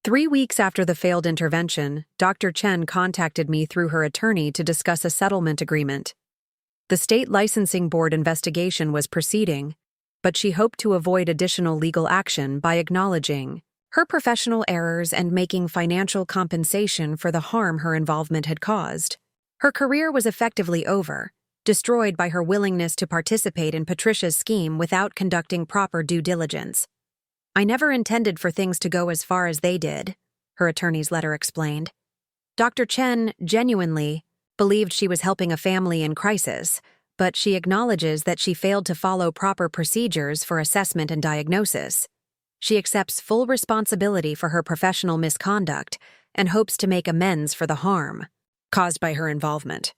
S1: 3 weeks after the failed intervention, Dr. Chen contacted me through her attorney to discuss a settlement agreement. The state licensing board investigation was proceeding, but she hoped to avoid additional legal action by acknowledging her professional errors and making financial compensation for the harm her involvement had caused. Her career was effectively over, destroyed by her willingness to participate in Patricia's scheme without conducting proper due diligence. "I never intended for things to go as far as they did," her attorney's letter explained. Dr. Chen genuinely believed she was helping a family in crisis, but she acknowledges that she failed to follow proper procedures for assessment and diagnosis. She accepts full responsibility for her professional misconduct and hopes to make amends for the harm caused by her involvement.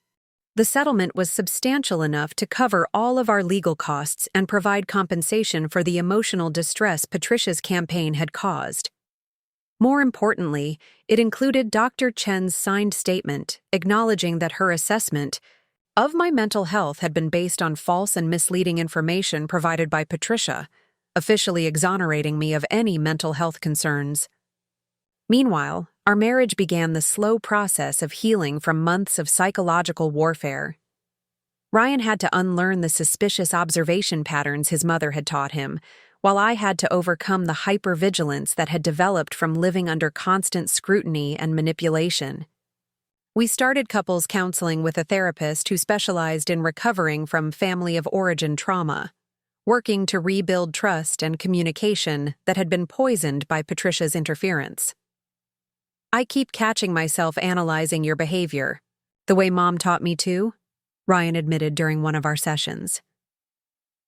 S1: The settlement was substantial enough to cover all of our legal costs and provide compensation for the emotional distress Patricia's campaign had caused. More importantly, it included Dr. Chen's signed statement acknowledging that her assessment of my mental health had been based on false and misleading information provided by Patricia, officially exonerating me of any mental health concerns. Meanwhile, our marriage began the slow process of healing from months of psychological warfare. Ryan had to unlearn the suspicious observation patterns his mother had taught him, while I had to overcome the hypervigilance that had developed from living under constant scrutiny and manipulation. We started couples counseling with a therapist who specialized in recovering from family of origin trauma, working to rebuild trust and communication that had been poisoned by Patricia's interference. "I keep catching myself analyzing your behavior, the way Mom taught me to," Ryan admitted during one of our sessions.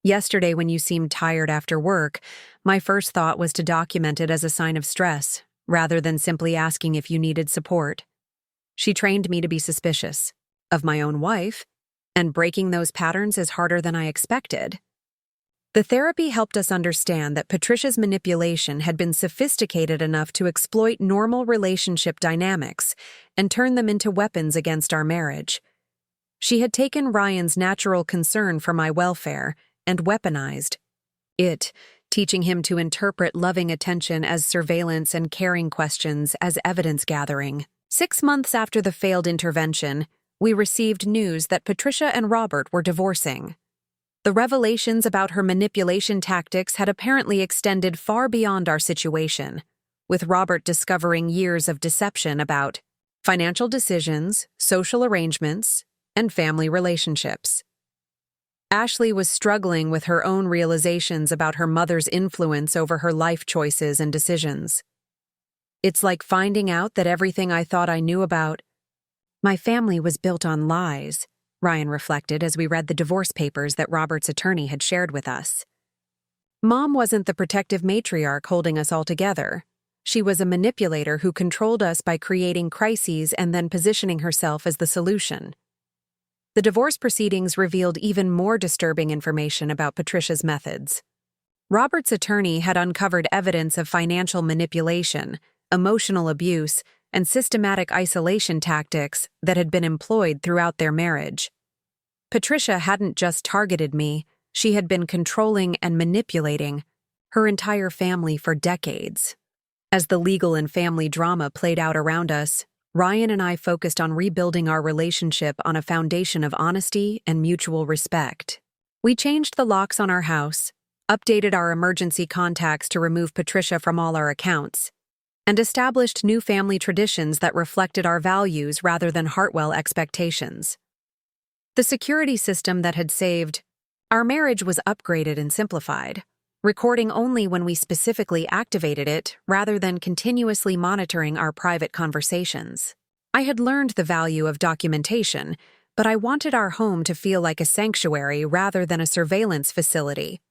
S1: "Yesterday, when you seemed tired after work, my first thought was to document it as a sign of stress, rather than simply asking if you needed support. She trained me to be suspicious of my own wife, and breaking those patterns is harder than I expected." The therapy helped us understand that Patricia's manipulation had been sophisticated enough to exploit normal relationship dynamics and turn them into weapons against our marriage. She had taken Ryan's natural concern for my welfare and weaponized it, teaching him to interpret loving attention as surveillance and caring questions as evidence gathering. 6 months after the failed intervention, we received news that Patricia and Robert were divorcing. The revelations about her manipulation tactics had apparently extended far beyond our situation, with Robert discovering years of deception about financial decisions, social arrangements, and family relationships. Ashley was struggling with her own realizations about her mother's influence over her life choices and decisions. "It's like finding out that everything I thought I knew about my family was built on lies," Ryan reflected as we read the divorce papers that Robert's attorney had shared with us. "Mom wasn't the protective matriarch holding us all together. She was a manipulator who controlled us by creating crises and then positioning herself as the solution." The divorce proceedings revealed even more disturbing information about Patricia's methods. Robert's attorney had uncovered evidence of financial manipulation, emotional abuse, and systematic isolation tactics that had been employed throughout their marriage. Patricia hadn't just targeted me, she had been controlling and manipulating her entire family for decades. As the legal and family drama played out around us, Ryan and I focused on rebuilding our relationship on a foundation of honesty and mutual respect. We changed the locks on our house, updated our emergency contacts to remove Patricia from all our accounts, and established new family traditions that reflected our values rather than Hartwell expectations. The security system that had saved our marriage was upgraded and simplified, recording only when we specifically activated it rather than continuously monitoring our private conversations. I had learned the value of documentation, but I wanted our home to feel like a sanctuary rather than a surveillance facility.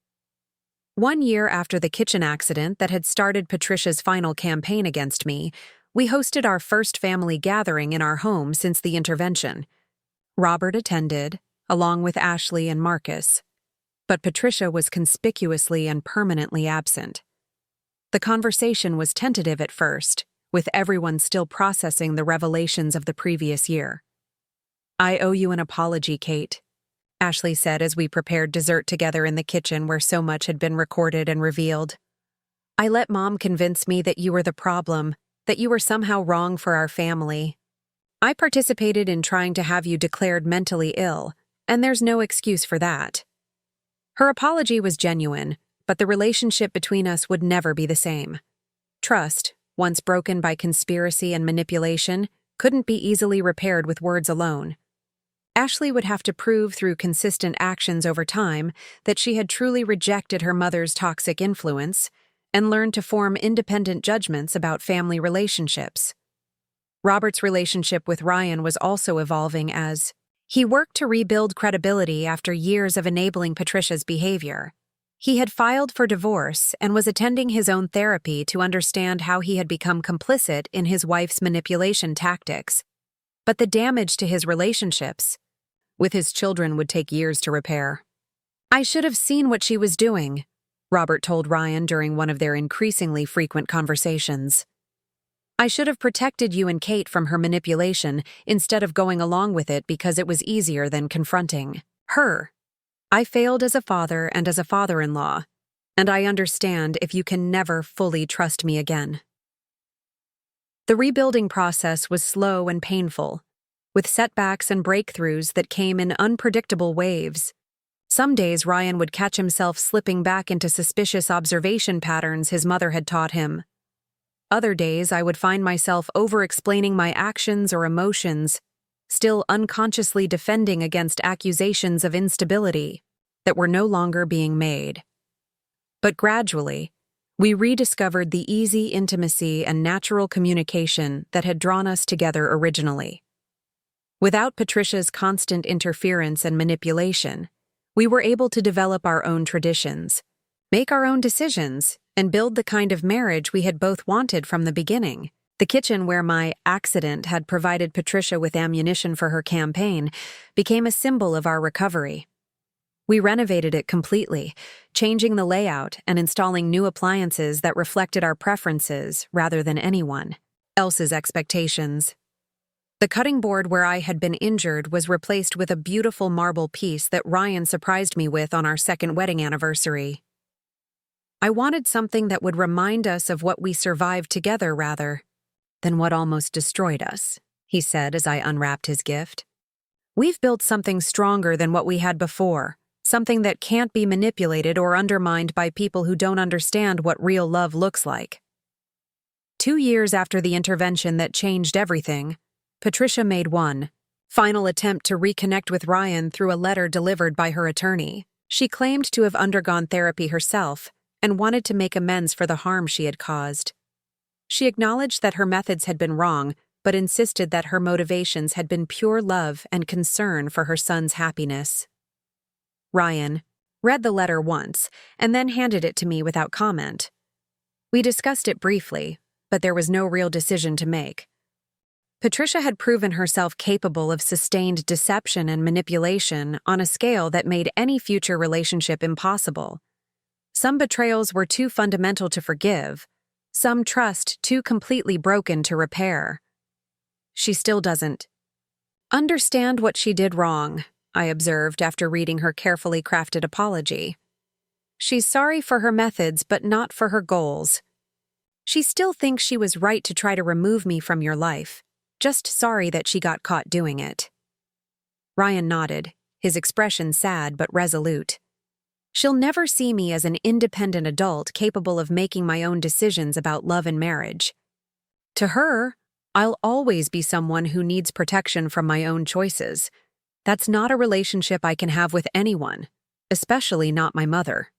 S1: 1 year after the kitchen accident that had started Patricia's final campaign against me, we hosted our first family gathering in our home since the intervention. Robert attended, along with Ashley and Marcus, but Patricia was conspicuously and permanently absent. The conversation was tentative at first, with everyone still processing the revelations of the previous year. "I owe you an apology, Kate," Ashley said as we prepared dessert together in the kitchen where so much had been recorded and revealed. "I let Mom convince me that you were the problem, that you were somehow wrong for our family. I participated in trying to have you declared mentally ill, and there's no excuse for that." Her apology was genuine, but the relationship between us would never be the same. Trust, once broken by conspiracy and manipulation, couldn't be easily repaired with words alone. Ashley would have to prove through consistent actions over time that she had truly rejected her mother's toxic influence and learned to form independent judgments about family relationships. Robert's relationship with Ryan was also evolving as he worked to rebuild credibility after years of enabling Patricia's behavior. He had filed for divorce and was attending his own therapy to understand how he had become complicit in his wife's manipulation tactics. But the damage to his relationships with his children would take years to repair. "I should have seen what she was doing," Robert told Ryan during one of their increasingly frequent conversations. "I should have protected you and Kate from her manipulation instead of going along with it because it was easier than confronting her. I failed as a father and as a father-in-law, and I understand if you can never fully trust me again." The rebuilding process was slow and painful, with setbacks and breakthroughs that came in unpredictable waves. Some days Ryan would catch himself slipping back into suspicious observation patterns his mother had taught him. Other days I would find myself over-explaining my actions or emotions, still unconsciously defending against accusations of instability that were no longer being made. But gradually, we rediscovered the easy intimacy and natural communication that had drawn us together originally. Without Patricia's constant interference and manipulation, we were able to develop our own traditions, make our own decisions, and build the kind of marriage we had both wanted from the beginning. The kitchen where my accident had provided Patricia with ammunition for her campaign became a symbol of our recovery. We renovated it completely, changing the layout and installing new appliances that reflected our preferences rather than anyone else's expectations. The cutting board where I had been injured was replaced with a beautiful marble piece that Ryan surprised me with on our second wedding anniversary. I wanted something that would remind us of what we survived together rather than what almost destroyed us, he said as I unwrapped his gift. We've built something stronger than what we had before, something that can't be manipulated or undermined by people who don't understand what real love looks like. 2 years after the intervention that changed everything, Patricia made one final attempt to reconnect with Ryan through a letter delivered by her attorney. She claimed to have undergone therapy herself and wanted to make amends for the harm she had caused. She acknowledged that her methods had been wrong, but insisted that her motivations had been pure love and concern for her son's happiness. Ryan read the letter once and then handed it to me without comment. We discussed it briefly, but there was no real decision to make. Patricia had proven herself capable of sustained deception and manipulation on a scale that made any future relationship impossible. Some betrayals were too fundamental to forgive, some trust too completely broken to repair. She still doesn't understand what she did wrong, I observed after reading her carefully crafted apology. She's sorry for her methods, but not for her goals. She still thinks she was right to try to remove me from your life, just sorry that she got caught doing it. Ryan nodded, his expression sad but resolute. She'll never see me as an independent adult capable of making my own decisions about love and marriage. To her, I'll always be someone who needs protection from my own choices. That's not a relationship I can have with anyone, especially not my mother.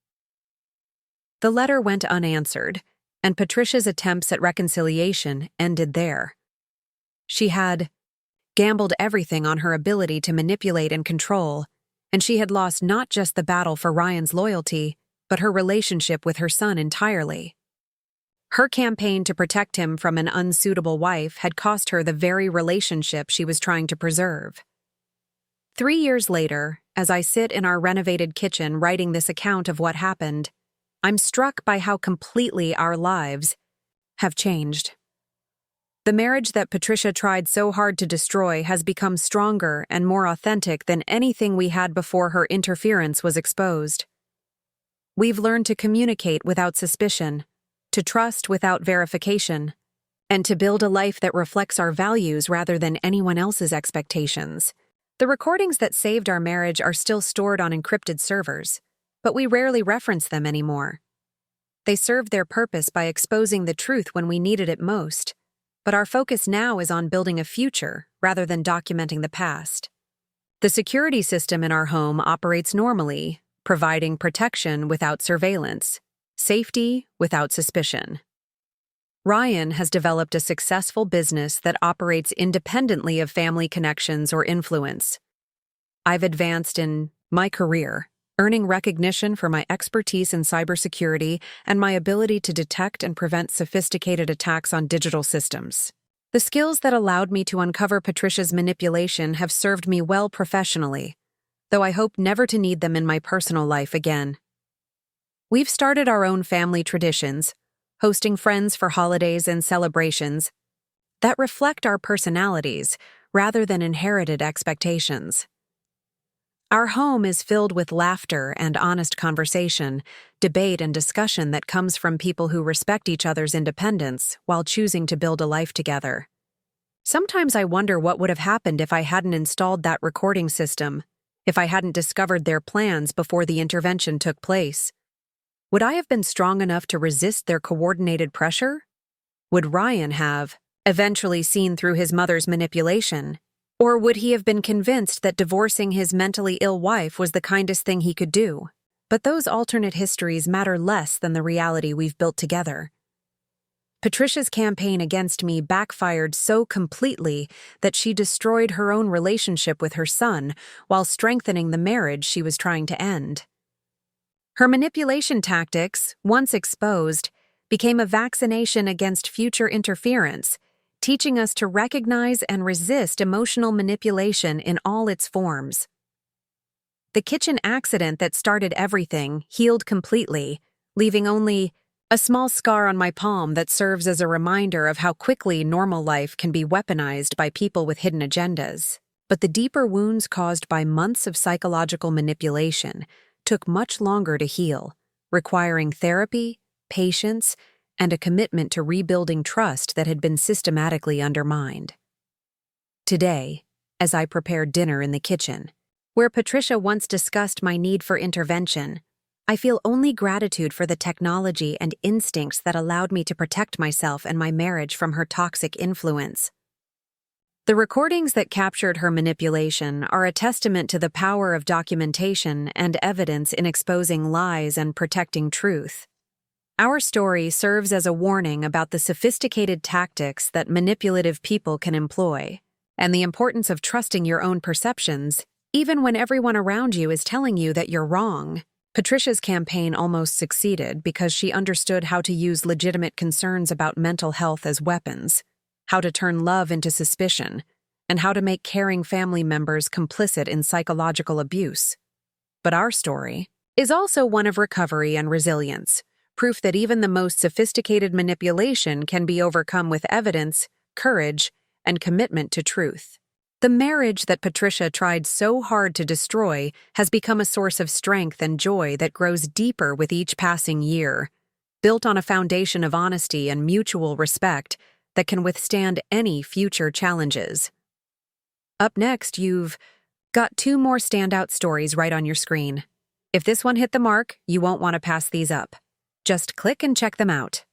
S1: The letter went unanswered, and Patricia's attempts at reconciliation ended there. She had gambled everything on her ability to manipulate and control, and she had lost not just the battle for Ryan's loyalty, but her relationship with her son entirely. Her campaign to protect him from an unsuitable wife had cost her the very relationship she was trying to preserve. 3 years later, as I sit in our renovated kitchen writing this account of what happened, I'm struck by how completely our lives have changed. The marriage that Patricia tried so hard to destroy has become stronger and more authentic than anything we had before her interference was exposed. We've learned to communicate without suspicion, to trust without verification, and to build a life that reflects our values rather than anyone else's expectations. The recordings that saved our marriage are still stored on encrypted servers, but we rarely reference them anymore. They served their purpose by exposing the truth when we needed it most. But our focus now is on building a future rather than documenting the past. The security system in our home operates normally, providing protection without surveillance, safety without suspicion. Ryan has developed a successful business that operates independently of family connections or influence. I've advanced in my career, earning recognition for my expertise in cybersecurity and my ability to detect and prevent sophisticated attacks on digital systems. The skills that allowed me to uncover Patricia's manipulation have served me well professionally, though I hope never to need them in my personal life again. We've started our own family traditions, hosting friends for holidays and celebrations that reflect our personalities rather than inherited expectations. Our home is filled with laughter and honest conversation, debate and discussion that comes from people who respect each other's independence while choosing to build a life together. Sometimes I wonder what would have happened if I hadn't installed that recording system, if I hadn't discovered their plans before the intervention took place? Would I have been strong enough to resist their coordinated pressure? Would Ryan have eventually seen through his mother's manipulation? Or would he have been convinced that divorcing his mentally ill wife was the kindest thing he could do? But those alternate histories matter less than the reality we've built together. Patricia's campaign against me backfired so completely that she destroyed her own relationship with her son while strengthening the marriage she was trying to end. Her manipulation tactics, once exposed, became a vaccination against future interference, teaching us to recognize and resist emotional manipulation in all its forms. The kitchen accident that started everything healed completely, leaving only a small scar on my palm that serves as a reminder of how quickly normal life can be weaponized by people with hidden agendas. But the deeper wounds caused by months of psychological manipulation took much longer to heal, requiring therapy, patience, and a commitment to rebuilding trust that had been systematically undermined. Today, as I prepared dinner in the kitchen, where Patricia once discussed my need for intervention, I feel only gratitude for the technology and instincts that allowed me to protect myself and my marriage from her toxic influence. The recordings that captured her manipulation are a testament to the power of documentation and evidence in exposing lies and protecting truth. Our story serves as a warning about the sophisticated tactics that manipulative people can employ, and the importance of trusting your own perceptions, even when everyone around you is telling you that you're wrong. Patricia's campaign almost succeeded because she understood how to use legitimate concerns about mental health as weapons, how to turn love into suspicion, and how to make caring family members complicit in psychological abuse. But our story is also one of recovery and resilience, proof that even the most sophisticated manipulation can be overcome with evidence, courage, and commitment to truth. The marriage that Patricia tried so hard to destroy has become a source of strength and joy that grows deeper with each passing year, built on a foundation of honesty and mutual respect that can withstand any future challenges. Up next, you've got 2 more standout stories right on your screen. If this one hit the mark, you won't want to pass these up. Just click and check them out.